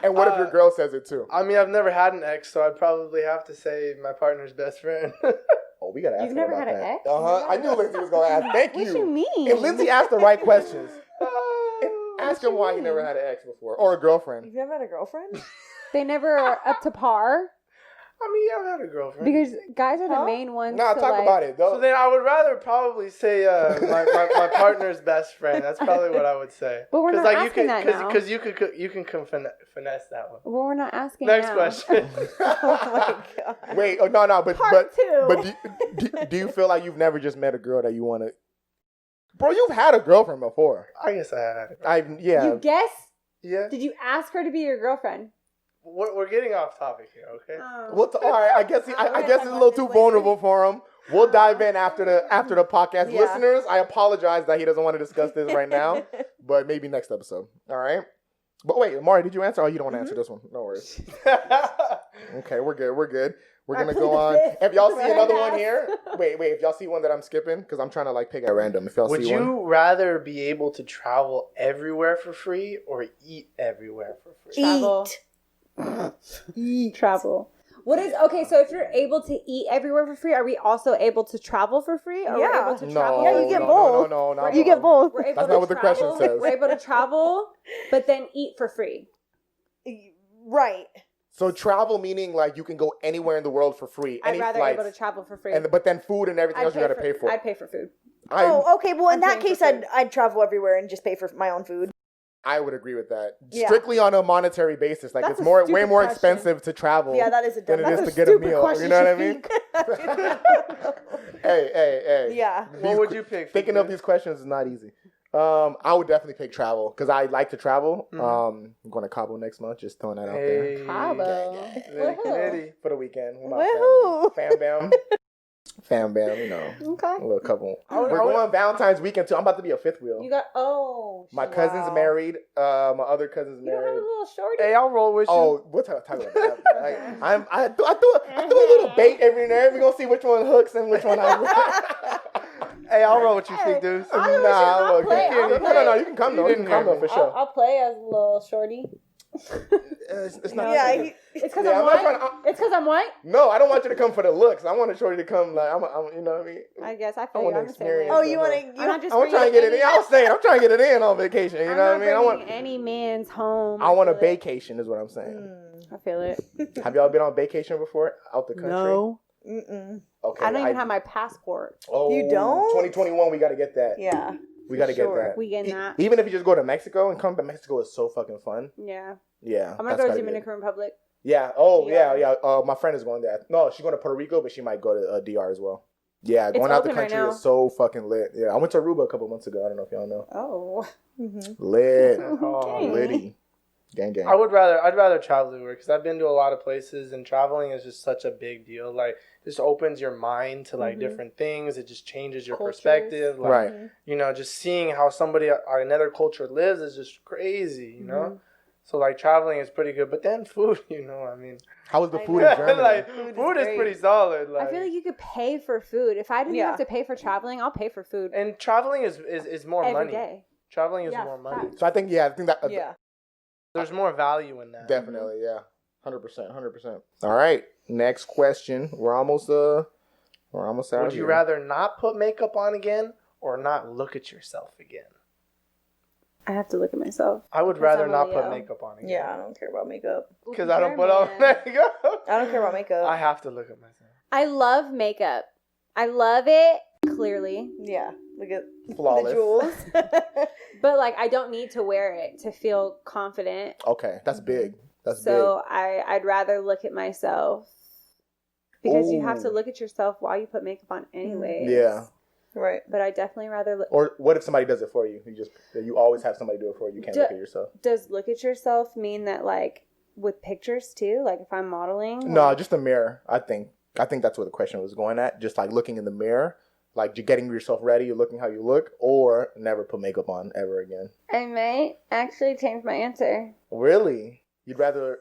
And what if your girl says it too? I mean, I've never had an ex, so I'd probably have to say my partner's best friend. Oh, we gotta ask. You've never had an ex? I knew Lindsay was gonna ask. Thank you. What you mean? And Lindsay asked the right questions. Ask him why he never had an ex before or a girlfriend. You've never had a girlfriend? They never are up to par. I mean, yeah, I've had a girlfriend. Because guys are the main ones. Nah, talk about it, though. So then I would rather probably say my partner's best friend. That's probably what I would say. But we're not asking that now. Because you can finesse that one. Well, we're not asking Next now. question. Oh my God. Wait, no, but Part two. But do you feel like you've never just met a girl that you want to? Bro, you've had a girlfriend before. I guess I had. You guess? Yeah. Did you ask her to be your girlfriend? We're getting off topic here, okay? All right. I guess it's a little too vulnerable for him. We'll dive in after the podcast. Yeah. Listeners, I apologize that he doesn't want to discuss this right now, but maybe next episode. All right. But wait, Mauree, did you answer? Oh, you don't want to answer this one. No worries. Okay, we're good. We're gonna go on. If y'all see another one here, wait. If y'all see one that I'm skipping, because I'm trying to pick at random. If y'all Would see one, you rather be able to travel everywhere for free or eat everywhere for free? Travel. What is so if you're able to eat everywhere for free, are we also able to travel for free? Or we're able to travel? Yeah, you get both. No, you get both. We're able That's to not what the question says. We're able to travel, but then eat for free. Right. So travel meaning you can go anywhere in the world for free. I'd rather be able to travel for free. But then food and everything else you got to pay for. I'd pay for food. Okay. Well, in that case, I'd travel everywhere and just pay for my own food. I would agree with that. Yeah. Strictly on a monetary basis. It's way more expensive to travel than it is to get a meal. Question, you know what I mean? Hey. Yeah. What would you pick? Thinking of these questions is not easy. I would definitely pick travel because I like to travel. I'm going to Cabo next month. Just throwing that out there. Cabo. For the weekend. Woohoo! Fam bam, Okay. A little couple. We're going Valentine's weekend too. I'm about to be a fifth wheel. My cousin's married. My other cousin's married. You have a little shorty. Hey, I'll roll with you. Oh, we'll talk about that. I do a little bait every now. We're gonna see which one hooks and which one I. Hey, I'll roll with you, Sneak Dudes. No, you can come though. You can come though for sure. I'll play as a little shorty. It's not. Yeah, it's because I'm white. It's because I'm white. No, I don't want you to come for the looks. I want a shorty to come like I'm you know what I mean. I guess I feel I'm the same way. Oh, you want to? I'm trying to get it in. I was saying I'm trying to get it in on vacation. You know what I mean? I want any man's home. I want a vacation, is what I'm saying. I feel it. Have y'all been on vacation before out the country? No. Okay. I don't even have my passport. Oh, you don't? 2021, we got to get that. Yeah. We got to get that. We getting that. Even if you just go to Mexico and come back, Mexico is so fucking fun. Yeah. Yeah. I'm going to go to Dominican Republic. Yeah. Oh, yeah. My friend is going there. No, she's going to Puerto Rico, but she might go to DR as well. Yeah, going out the country is so fucking lit. Yeah, I went to Aruba a couple months ago. I don't know if y'all know. Oh. Lit. Okay. Litty. Gang. I'd rather travel to work because I've been to a lot of places and traveling is just such a big deal. Like, just opens your mind to like different things. It just changes your perspective. Like, right. You know, just seeing how somebody another culture lives is just crazy. You know. So like traveling is pretty good, but then food. You know, I mean, how was the food in Germany? Like, food is pretty solid. Like, I feel like you could pay for food. If I didn't have to pay for traveling, I'll pay for food. And traveling is more every money. Day. Traveling is more money. So I think that. There's more value in that. Definitely, yeah. 100%. All right, next question. We're almost out. Would you rather not put makeup on again or not look at yourself again? I have to look at myself. I would rather not put makeup on again. Yeah, I don't care about makeup. Because I don't put on makeup. I don't care about makeup. I have to look at myself. I love makeup. I love it, clearly. Yeah, look at flawless. The jewels. But like, I don't need to wear it to feel confident. Okay, that's big. So I'd rather look at myself. Because you have to look at yourself while you put makeup on anyway. Yeah. Right. But I definitely rather look. Or what if somebody does it for you? You always have somebody do it for you. You can't look at yourself. Does look at yourself mean that like with pictures too? Like if I'm modeling? No, just a mirror. I think that's where the question was going at. Just like looking in the mirror, like you're getting yourself ready, you're looking how you look, or never put makeup on ever again. I might actually change my answer. Really? You'd rather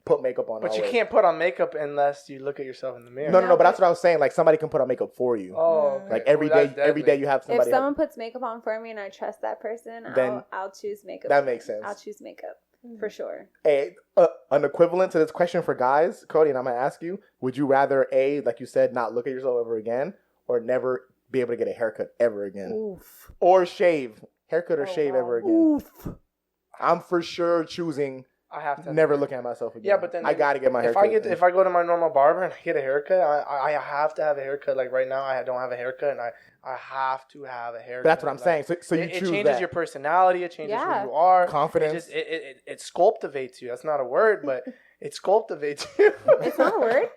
put makeup on? But always. You can't put on makeup unless you look at yourself in the mirror. No. But that's what I was saying. Like somebody can put on makeup for you. Oh, okay. Like every day you have somebody. If someone puts makeup on for me and I trust that person, then I'll choose makeup. That makes sense. I'll choose makeup for sure. Hey, an equivalent to this question for guys, Cody, and I'm gonna ask you: would you rather like you said, not look at yourself ever again, or never be able to get a haircut ever again, or shave, haircut or shave ever again? Oof. I'm for sure choosing. I have to never looking at myself again. Yeah, but then I gotta get my haircut. If I go to my normal barber and I get a haircut, I have to have a haircut. Like right now, I don't have a haircut, and I have to have a haircut. But that's what I'm saying. So you choose that. It changes your personality. It changes who you are. Confidence. It sculptivates you. That's not a word, but it sculptivates you. It's not a word.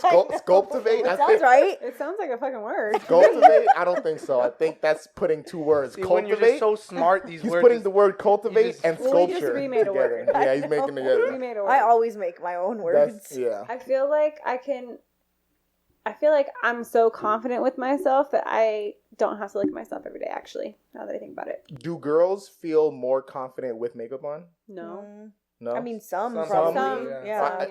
Sculptivate. It sounds right. It sounds like a fucking word. Cultivate? I don't think so. I think that's putting two words. See, cultivate. When you're just so smart, these he's words. He's putting the word cultivate and sculpture just remade together. A word. Yeah, he's making together. We made a word. I always make my own words. I feel like I'm so confident with myself that I don't have to look at myself every day, actually, now that I think about it. Do girls feel more confident with makeup on? No. No? I mean, some. Yeah.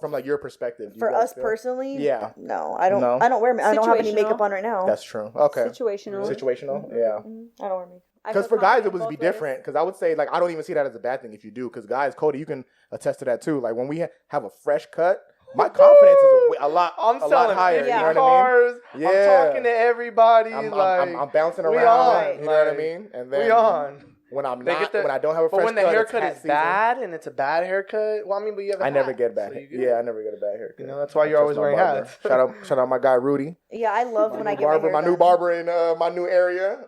From like your perspective. For us personally? Yeah. No, I don't I don't have any makeup on right now. That's true. Okay. Situational? Yeah. I don't wear makeup. Because for guys, it would be different. Because I would say, like, I don't even see that as a bad thing if you do. Because guys, Cody, you can attest to that too. Like, when we have a fresh cut, my confidence is a lot higher. Yeah. You know what I mean? I'm talking to everybody. I'm bouncing around. You know what I mean? And then when I'm not, when I don't have a fresh cut, but when the haircut is bad and it's a bad haircut, well, I mean, but you have a hat. never get bad. Yeah, I never get a bad haircut. You know, that's why you're always wearing hats. Shout out my guy Rudy. Yeah, I love when I get my new barber in my new area.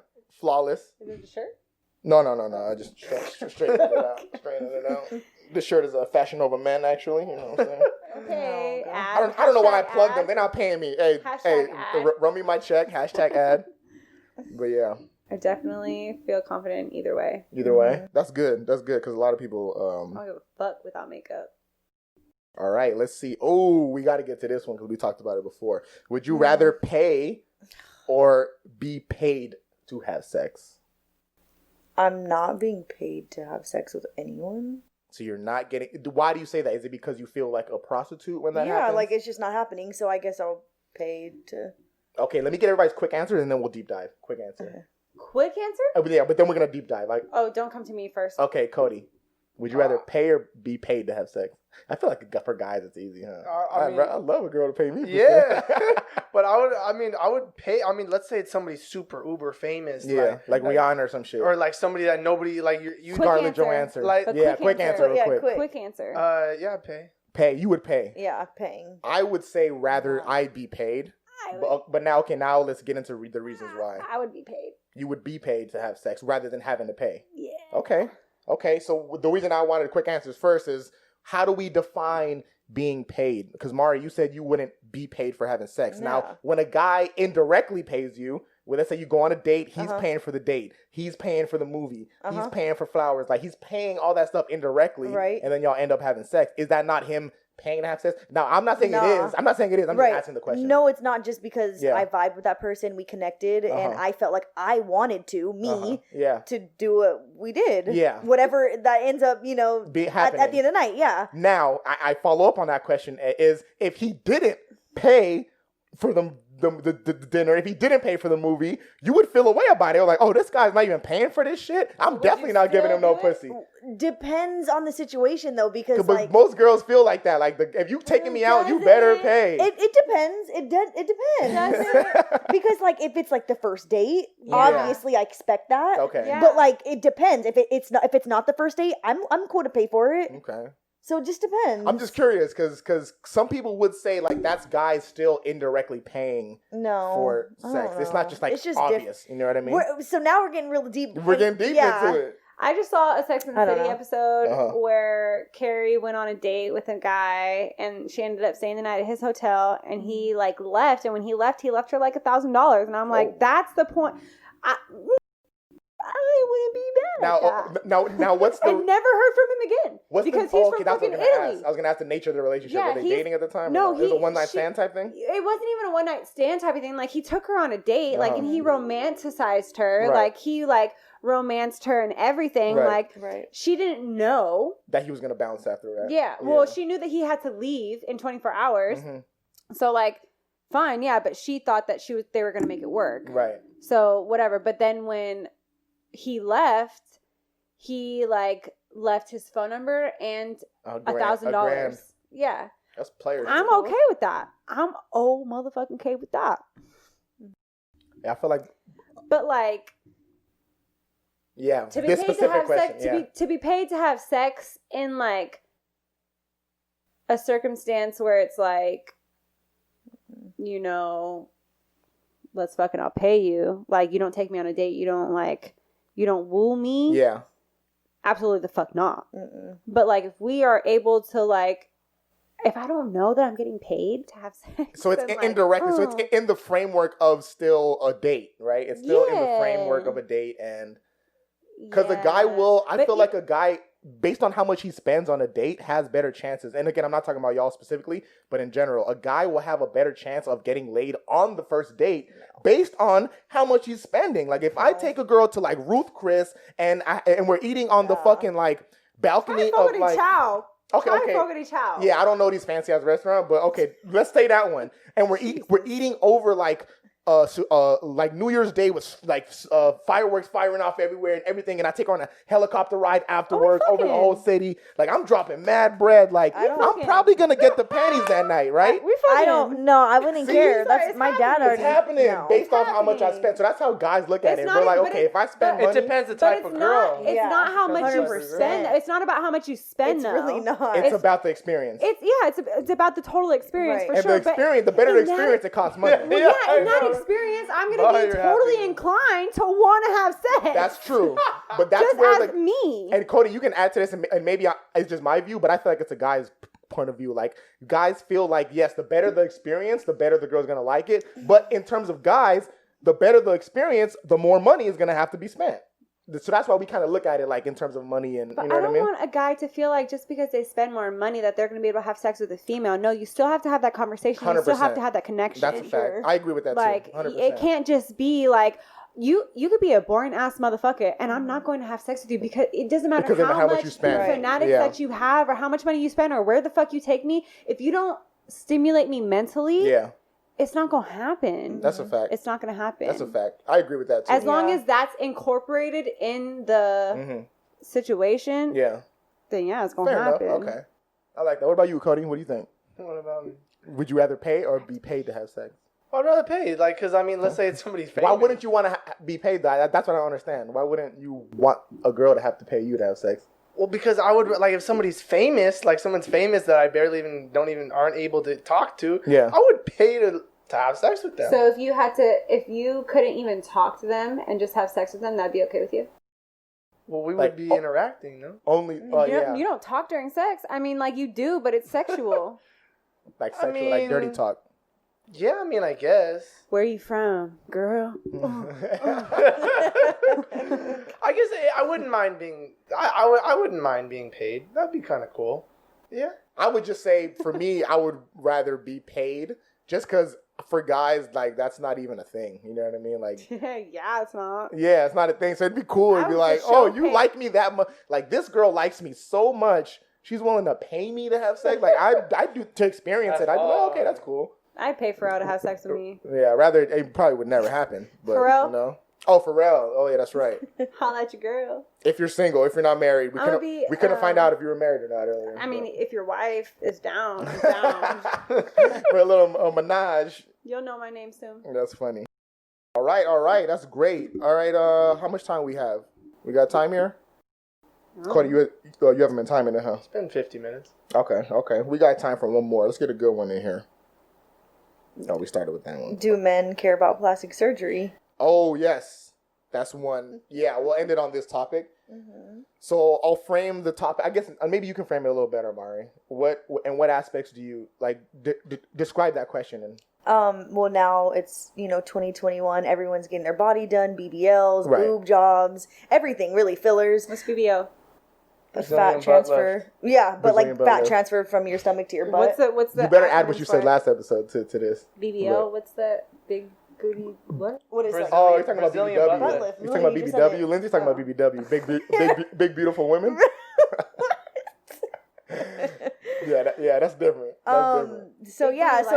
Flawless. Is it the shirt? No. I just straightened it out. This shirt is a Fashion Nova Men, actually. You know what I'm saying? Okay. I don't know why I plugged them. They're not paying me. Hey, run me my check. #ad. But yeah. I definitely feel confident either way. Either way? That's good. Because a lot of people... I don't give a fuck without makeup. All right, let's see. Oh, we got to get to this one because we talked about it before. Would you rather pay or be paid to have sex? I'm not being paid to have sex with anyone. So you're not getting... Why do you say that? Is it because you feel like a prostitute when that happens? Yeah, like it's just not happening, so I guess I'll pay to... Okay, let me get everybody's quick answer and then we'll deep dive. Quick answer. Okay. Quick answer? Yeah, but then we're gonna deep dive. Like, don't come to me first. Okay, Cody, would you rather pay or be paid to have sex? I feel like for guys it's easy, huh? I love a girl to pay me. Yeah, but I would pay. I mean, let's say it's somebody super uber famous. Yeah, like Rihanna or some shit, or like somebody that nobody like you. Scarlett Johansson. Like quick answer, real quick. Quick answer. Yeah, pay. Pay. You would pay. Yeah, paying. I would say rather I'd be paid. But now let's get into the reasons why. I would be paid. You would be paid to have sex rather than having to pay. Yeah. Okay. So the reason I wanted quick answers first is, how do we define being paid? Because Mauree, you said you wouldn't be paid for having sex. Yeah. Now, when a guy indirectly pays you, well, let's say you go on a date, he's paying for the date. He's paying for the movie. He's paying for flowers. Like, he's paying all that stuff indirectly. Right. And then y'all end up having sex. Is that not him paying to have sex? Now, I'm not saying it is. I'm not saying it is. I'm just asking the question. No, it's not just because I vibed with that person, we connected, and I felt like I wanted to do what we did. Yeah. Whatever that ends up, at the end of the night, yeah. Now, I follow up on that question is, if he didn't pay for the dinner, if he didn't pay for the movie, you would feel a way about it. Like, oh, this guy's not even paying for this shit. I'm definitely not giving him no pussy. Depends on the situation, though, because but most girls feel like that. Like, if you taking me out, you better pay. It depends. It depends. Because like, if it's like the first date, obviously I expect that. Okay. Yeah. But like, it depends. If it's not the first date, I'm cool to pay for it. Okay. So it just depends. I'm just curious because some people would say like that's guys still indirectly paying for sex. It's not just like it's just obvious. You know what I mean? So now we're getting real deep. We're getting deep into it. I just saw a Sex and the City episode where Carrie went on a date with a guy and she ended up staying the night at his hotel and he like left, and when he left her like $1,000, and I'm like, that's the point. I wouldn't be bad. Now, what's the? I never heard from him again. Because he's from fucking Italy. I was gonna ask the nature of the relationship. Were they dating at the time? No, it was a one-night stand type thing. It wasn't even a one-night stand type of thing. Like, he took her on a date, like, and he romanticized her. Right. Like, he like romanced her and everything. Right. Like, she didn't know that he was gonna bounce after that. Yeah. Well, she knew that he had to leave in 24 hours. Mm-hmm. So like, fine, yeah. But she thought that they were gonna make it work. Right. So whatever. But then when he left his phone number and $1,000. Yeah. That's players. I'm okay with that. I'm motherfucking okay with that. Yeah, I feel like. But like. Yeah. To be paid to have sex. To be paid to have sex in like a circumstance where it's like, let's fucking, I'll pay you. Like, you don't take me on a date. You don't woo me. Yeah. Absolutely the fuck not. Mm-mm. But like, if we are able to like, if I don't know that I'm getting paid to have sex. So it's indirect. So it's in the framework of still a date, right? It's still in the framework of a date. And because a guy like a guy, based on how much he spends on a date, has better chances. And again, I'm not talking about y'all specifically, but in general, a guy will have a better chance of getting laid on the first date based on how much he's spending. Like, if I take a girl to like Ruth Chris and we're eating on the fucking like balcony of like chow. Okay. Chow. Yeah, I don't know these fancy ass restaurants, but okay, let's say that one. And we're eating over like New Year's Day with like fireworks firing off everywhere and everything, and I take her on a helicopter ride afterwards over the whole city. Like, I'm dropping mad bread. Like, I'm probably gonna get the panties that night, right? I don't know. I wouldn't care. That's my dad already. It's happening based off how much I spent. So that's how guys look at it. We're like, okay, if I spend money, it depends the type of girl. It's not how much you spend. It's not about how much you spend. It's really not. It's about the experience. It's about the total experience for sure. And the experience, the better the experience, it costs money. Experience, I'm going to be totally inclined to want to have sex. That's true. But that's just where me. And Cody, you can add to this, and maybe it's just my view, but I feel like it's a guy's point of view. Like, guys feel like, yes, the better the experience, the better the girl's going to like it. But in terms of guys, the better the experience, the more money is going to have to be spent. So that's why we kind of look at it like in terms of money and but you know what I mean? I don't want a guy to feel like just because they spend more money that they're going to be able to have sex with a female. No, you still have to have that conversation. 100%. You still have to have that connection. That's a fact. I agree with that too. 100%. It can't just be like you could be a boring ass motherfucker and I'm not going to have sex with you because it doesn't matter how much you spend. Fanatics that you have or how much money you spend or where the fuck you take me. If you don't stimulate me mentally, it's not gonna happen. That's a fact. It's not gonna happen. That's a fact. I agree with that too. As long as that's incorporated in the situation, then it's gonna happen. Enough. Okay, I like that. What about you, Cody? What do you think? What about me? Would you rather pay or be paid to have sex? I'd rather pay, like, because I mean, let's say it's somebody's famous. Why wouldn't you want to be paid that? That's what I don't understand. Why wouldn't you want a girl to have to pay you to have sex? Well, because I would, like, if somebody's famous, like someone's famous that I barely aren't able to talk to, I would pay to have sex with them. So if you couldn't even talk to them and just have sex with them, that'd be okay with you? Well, we would be interacting, no? Only, you don't talk during sex. I mean, like, you do, but it's sexual. Like sexual, like dirty talk. Yeah, I mean, I guess. Where are you from, girl? I guess I wouldn't mind being. I wouldn't mind being paid. That'd be kind of cool. Yeah. I would just say, for me, I would rather be paid, just because for guys, like, that's not even a thing. You know what I mean? Like, yeah, it's not. Yeah, it's not a thing. So it'd be cool. It'd be like, oh, you like me that much? Like, this girl likes me so much, she's willing to pay me to have sex. Like, I do to experience it. I'd be like, okay, that's cool. I'd pay Pharrell to have sex with me. Yeah, rather it probably would never happen. But, Pharrell? You know? Oh, Pharrell. Oh, yeah, that's right. Holla at your girl. If you're single, if you're not married, we couldn't find out if you were married or not earlier. I mean, if your wife is down, down. For a little menage. You'll know my name soon. That's funny. All right. That's great. All right, how much time we have? We got time here? Cody, you haven't been timing it, huh? It's been 50 minutes. Okay. We got time for one more. Let's get a good one in here. Oh, we started with that one. Do men care about plastic surgery? Oh, yes. That's one. Yeah, we'll end it on this topic. Mm-hmm. So I'll frame the topic. I guess maybe you can frame it a little better, Mauree. What aspects do you, like, describe that question in? Well, now it's, 2021. Everyone's getting their body done. BBLs, boob jobs, everything, really. Fillers. What's BBL? A fat transfer. Yeah, but Brazilian like fat transfer from your stomach to your butt. What's the You better add what you said last episode to this. BBL, what's the big booty, what is that? Oh, you're talking about BBW. You're talking about BBW. Lindsay's talking about BBW. Big beautiful women. Yeah, that's different. So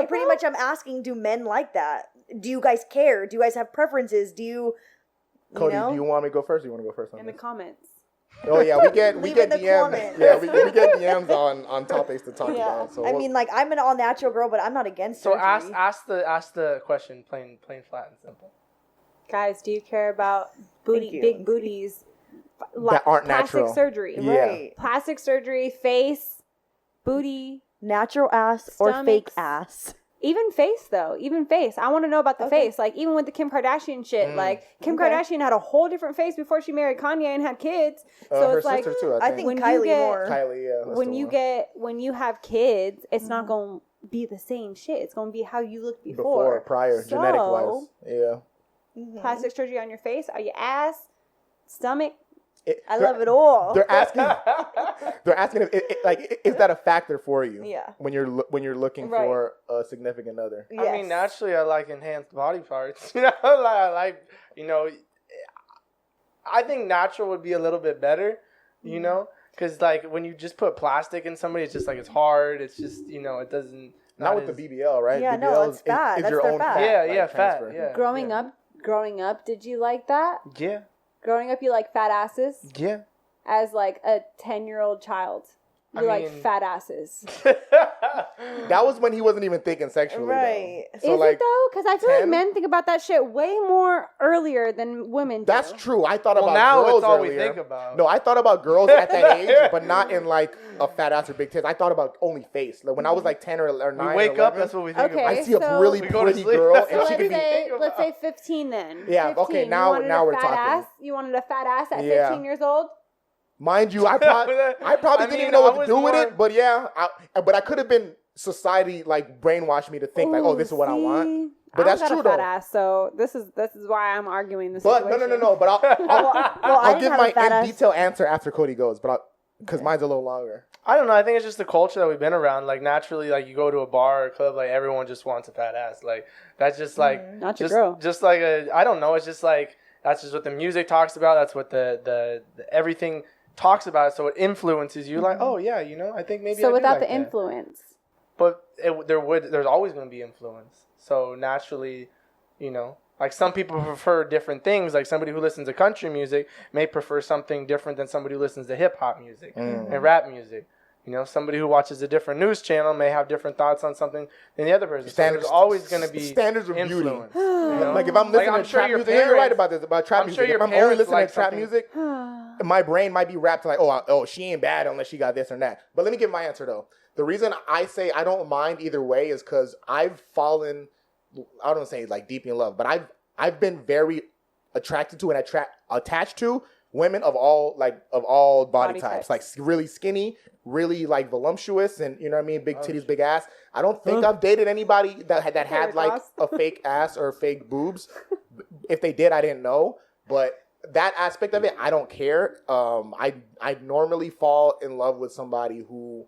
pretty much I'm asking, do men like that? Do you guys care? Do you guys have preferences? Do you Cody, do you want me to go first or do you want to go first on in the comments? Oh yeah, we get DMs. Yeah, we get DMs on topics to talk about. So I mean, like, I'm an all natural girl, but I'm not against surgery. So ask the question plain flat and simple. Guys, do you care about big booties that aren't plastic natural? Surgery, right? Plastic surgery, face, booty, natural ass, stomachs, or fake ass. Even face, though. Even face. I want to know about the face. Like, even with the Kim Kardashian shit. Like, Kim Kardashian had a whole different face before she married Kanye and had kids. So her it's like, sister too, I think Kylie more. Kylie, yeah. When you have kids, it's not going to be the same shit. It's going to be how you looked before. Prior, genetic wise. Yeah. Mm-hmm. Plastic surgery on your face, or your ass, stomach. I love it all. They're asking if is that a factor for you? Yeah. When you're looking for a significant other. Yes. I mean, naturally, I like enhanced body parts. I think natural would be a little bit better. Because like when you just put plastic in somebody, it's just like it's hard. It's just it doesn't. Not with the BBL, right? Yeah, BBL no, it's fat. That's your own fat. Fat. Yeah. Growing up, did you like that? Yeah. Growing up, you like fat asses? Yeah. As like a 10-year-old child. You like fat asses. That was when he wasn't even thinking sexually. Right. So is it though? Because I feel like men think about that shit way more earlier than women do. That's true. I thought about now girls it's all earlier. we think about. No, I thought about girls at that age, but not in like a fat ass or big tits. I thought about only face. Like when I was like 10 or 9 we wake or 11, up, that's what we think about. I see a really pretty girl and she could be... Let's say 15 then. Yeah, 15. okay, now we're talking. You wanted a fat ass at 15 years old? Mind you, I probably didn't even know what to do with it, but but I could have been society like brainwashed me to think like, oh, this is what I want. But that's true though. Fat ass, so this is why I'm arguing this. But situation. no. But I'll give my detailed answer after Cody goes, because mine's a little longer. I don't know. I think it's just the culture that we've been around. Like naturally, like you go to a bar or club, like everyone just wants a fat ass. Like that's just like not your girl. Just like I don't know. It's just like that's just what the music talks about. That's what the everything talks about. So it influences you. Like, oh yeah, I think maybe. So I without like the influence. But there's always going to be influence. So naturally, you know, like some people prefer different things. Like somebody who listens to country music may prefer something different than somebody who listens to hip hop music and rap music. You know, somebody who watches a different news channel may have different thoughts on something than the other person. There's always going to be standards of beauty. You know? Like if I'm listening to trap music, you're right about this, about trap music. If I'm only listening to trap music, my brain might be wrapped like, oh, she ain't bad unless she got this or that. But let me give my answer though. The reason I say I don't mind either way is because I've fallen, I don't say like deep in love, but I've been very attracted to and attached to women of all body types, like really skinny, really like voluptuous, and you know what I mean, big titties, big ass. I don't think I've dated anybody that had like a fake ass or fake boobs. If they did, I didn't know. But that aspect of it, I don't care. I normally fall in love with somebody who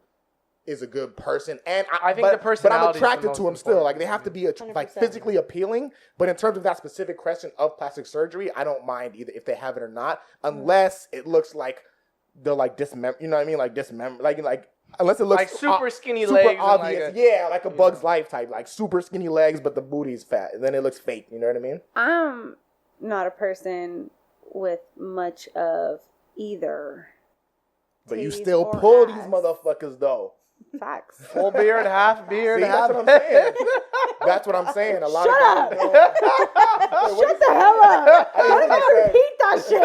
is a good person, and I think the personality. But I'm attracted to them still. Like they have to be like physically appealing. But in terms of that specific question of plastic surgery, I don't mind either if they have it or not, unless it looks like they're like dismember. You know what I mean? Like dismember. Like unless it looks like super skinny legs, obvious. Like a Bug's Life type, like super skinny legs, but the booty's fat. And then it looks fake. You know what I mean? I'm not a person with much of either. But you still pull these motherfuckers though. Facts. Full beard, half beard, half. That's what I'm saying. That's what I'm saying. A lot of people Shut the hell up. Don't even repeat that shit.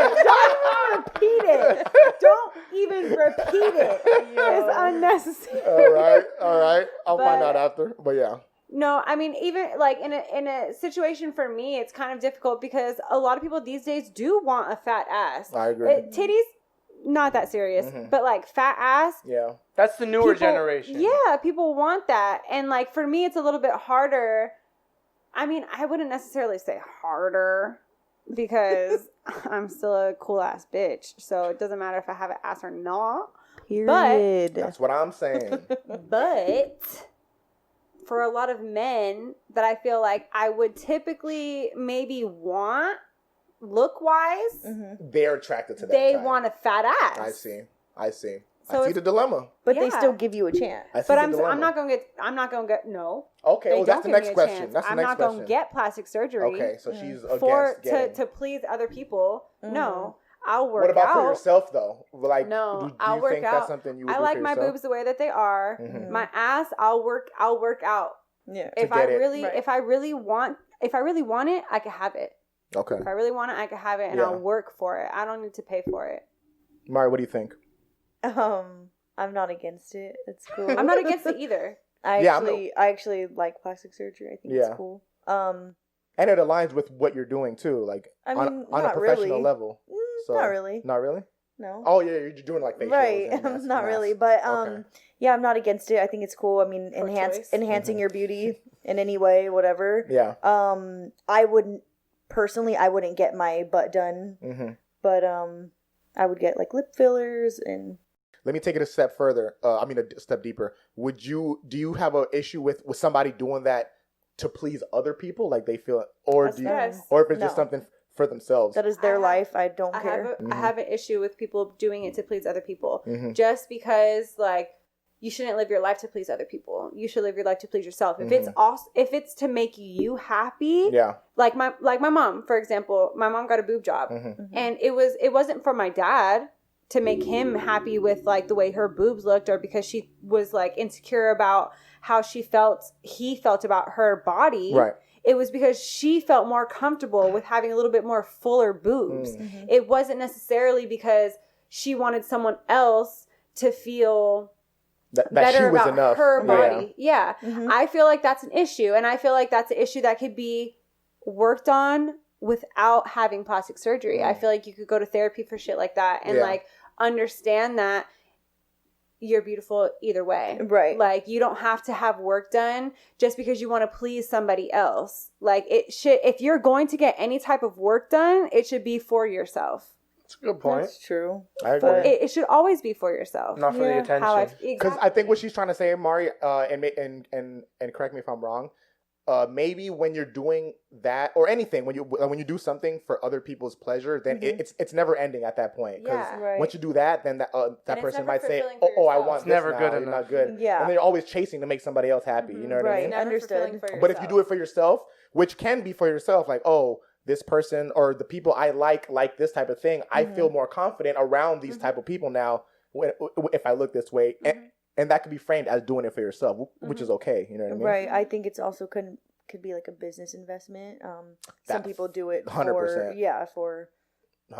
Don't even repeat it. It's unnecessary. All right. I'll find out after. But yeah. No, I mean, even like in a situation for me, it's kind of difficult because a lot of people these days do want a fat ass. I agree. Titties, not that serious, but like fat ass. Yeah. That's the newer generation. Yeah, people want that. And like for me, it's a little bit harder. I mean, I wouldn't necessarily say harder because I'm still a cool ass bitch. So it doesn't matter if I have an ass or not. Period. But that's what I'm saying. But for a lot of men that I feel like I would typically maybe want look-wise, they're attracted to that. They want a fat ass. I see. So I see the dilemma. But they still give you a chance. But I'm not gonna get no. Okay, well that's the next question. I'm not gonna get plastic surgery. Okay, so she's against to please other people. No, I'll work out. What about for yourself though? Like, no, I'll work out. That's something you would I do like for my yourself? boobs the way that they are. My ass, I'll work out. Yeah. If I really want it, I can have it. Okay. If I really want it, I can have it, and I'll work for it. I don't need to pay for it. Mauree, what do you think? I'm not against it. It's cool. I'm not against it either. I actually like plastic surgery. I think it's cool. And it aligns with what you're doing too, like on a professional level. So, not really. Not really? No. Oh yeah, you're doing like facials. Right. Not really, but yeah, I'm not against it. I think it's cool. I mean, enhancing your beauty in any way, whatever. Yeah. I wouldn't get my butt done, but I would get like lip fillers and. Let me take it a step further. A step deeper. Do you have an issue with somebody doing that to please other people, like they feel, or if it's just something for themselves? That is their life. I don't care. I have an issue with people doing it to please other people, just because like you shouldn't live your life to please other people. You should live your life to please yourself. If it's to make you happy, like my mom, for example, my mom got a boob job, and it wasn't for my dad to make him happy with like the way her boobs looked, or because she was like insecure about how he felt about her body. Right. It was because she felt more comfortable with having a little bit more fuller boobs. It wasn't necessarily because she wanted someone else to feel better about her body. Yeah. I feel like that's an issue, and I feel like that's an issue that could be worked on without having plastic surgery. I feel like you could go to therapy for shit like that and like understand that you're beautiful either way. Right. Like you don't have to have work done just because you want to please somebody else. Like if you're going to get any type of work done, it should be for yourself. That's a good point. That's true. I agree. It should always be for yourself. Not for the attention. Because I think what she's trying to say, Mauree, and correct me if I'm wrong, maybe when you're doing that or anything, when you do something for other people's pleasure, then it's never ending at that point. Because once you do that, then that person might say, "Oh, I want it's this never now. good You're enough. not good." Yeah. And then you're always chasing to make somebody else happy. You know what I mean? Understood. But if you do it for yourself, which can be for yourself, like, oh, this person or the people I like this type of thing, I feel more confident around these type of people now if I look this way. And that could be framed as doing it for yourself, which is okay. You know what I mean? Right. I think it's also could be like a business investment. Some people do it 100%.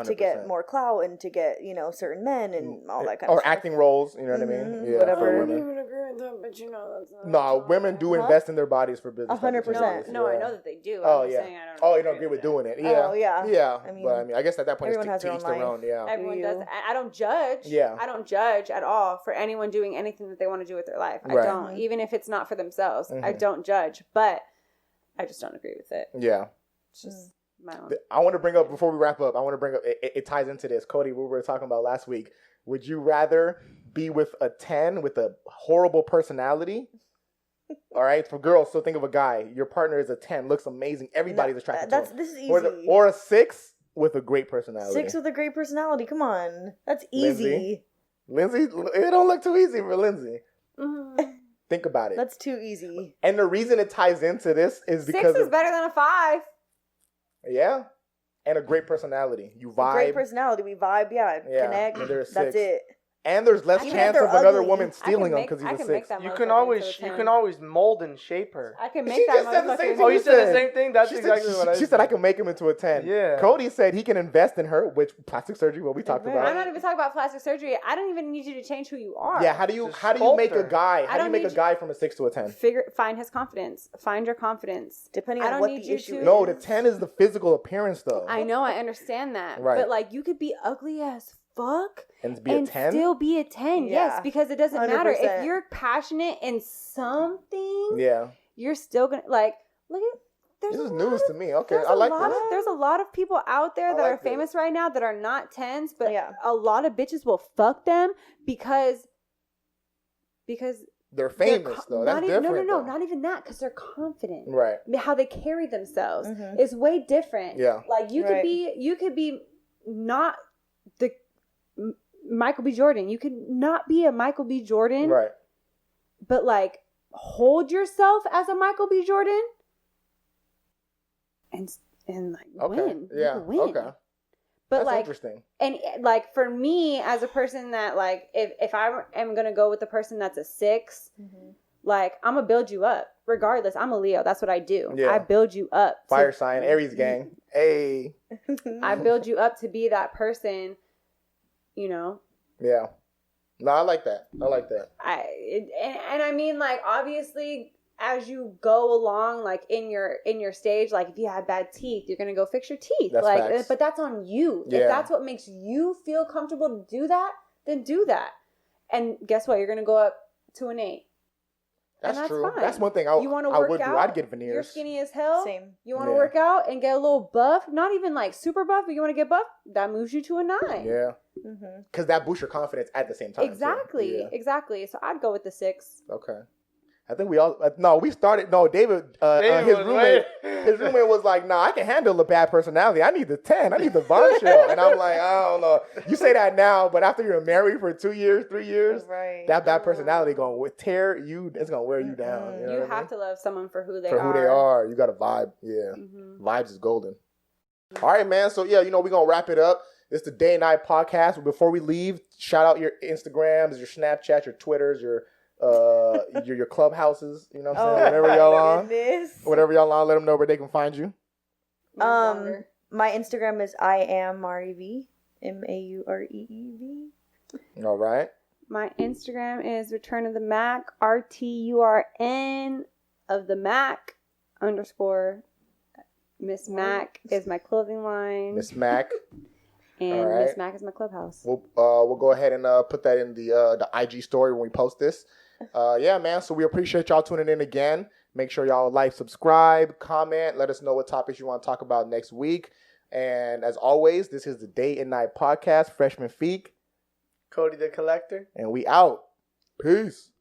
To get more clout and to get, certain men and all that kind of stuff. Or acting roles, you know what I mean? Yeah, whatever. I don't even agree with that, but that's not. No, women do invest in their bodies for business. 100%. No, I know that they do. Oh, I'm yeah. saying I don't you don't agree with doing it. Yeah. Oh, yeah. Yeah. But I guess at that point, everyone it's to each their own. Yeah. Everyone does. I don't judge. Yeah. I don't judge at all for anyone doing anything that they want to do with their life. I don't. Even if it's not for themselves, I don't judge. But I just don't agree with it. Yeah. It's just my own. I want to bring up, before we wrap up, it ties into this. Cody, we were talking about last week. Would you rather be with a 10 with a horrible personality? All right, for girls, so think of a guy. Your partner is a 10, looks amazing. Everybody's attracted to him. This is easy. Or a 6 with a great personality. 6 with a great personality. Come on, that's easy. Lindsay, it don't look too easy for Lindsay. Think about it. That's too easy. And the reason it ties into this is because 6 is better than a 5. Yeah, and a great personality. You vibe. Great personality. We vibe. Yeah. Connect. That's it. And there's less chance of another woman stealing them because he's a 6. You can always mold and shape her. I can make that motherfucker. Oh, you said the same thing? That's exactly what I said. She said I can make him into a 10. Yeah. Cody said he can invest in her, which plastic surgery, what we talked about. I'm not even talking about plastic surgery. I don't even need you to change who you are. Yeah, how do you make a guy? How do you make a guy from a 6 to a 10? Find his confidence. Find your confidence. Depending on what the issue is. No, the 10 is the physical appearance though. I know, I understand that. Right. But like you could be ugly as fuck and be a 10? Still be a 10. Yeah. Yes, because it doesn't 100%. matter if you're passionate in something. Yeah. You're still gonna look at. This is news to me. Okay, I like this. There's a lot of people out there that are famous right now that are not 10s, but a lot of bitches will fuck them because they're famous though. That's different. No, not even that, because they're confident. Right. How they carry themselves is way different. Yeah. Like you could be not the Michael B. Jordan. You could not be a Michael B. Jordan. Right. But like hold yourself as a Michael B. Jordan and like win. Yeah. Win. Okay. But that's interesting. And like for me as a person that like if I am gonna go with the person that's a 6, like I'm gonna build you up regardless. I'm a Leo. That's what I do. Yeah. I build you up. Fire sign, Aries gang. Hey. I build you up to be that person. Yeah. No, I like that. And I mean, like, obviously, as you go along, like in your stage, like if you have bad teeth, you're gonna go fix your teeth. That's facts. But that's on you. Yeah. If that's what makes you feel comfortable to do that, then do that. And guess what? You're gonna go up to an 8. That's true. Fine. That's one thing I would do. I'd get veneers. You're skinny as hell. Same. You want to work out and get a little buff, not even like super buff, but you want to get buff, that moves you to a 9. Yeah. Because that boosts your confidence at the same time. Exactly. So, Exactly. So I'd go with the 6. Okay. I think David, his roommate was like, nah, I can handle a bad personality. I need the 10. I need the bombshell. And I'm like, I don't know. You say that now, but after you're married for 2 years, 3 years, that bad personality going to tear you, it's going to wear you down. You have to love someone for who they are. For who they are. You got to vibe. Yeah. Vibes is golden. All right, man. So, yeah, we're going to wrap it up. It's the Day and Night podcast. But before we leave, shout out your Instagrams, your Snapchats, your Twitters, your clubhouses, you know what I'm saying? Whatever y'all on. Whatever y'all on, let them know where they can find you. My Instagram is I am Mauree V. MAUREEV. All right. My Instagram is Return of the Mac, RTURN of the Mac _ Miss Mac is my clothing line. Miss Mac. And right. Miss Mac is my clubhouse. We'll go ahead and put that in the IG story when we post this. Yeah, man. So we appreciate y'all tuning in again. Make sure y'all like, subscribe, comment. Let us know what topics you want to talk about next week. And as always, this is the Day and Night podcast. Freshman Feek. Cody the Collector. And we out. Peace.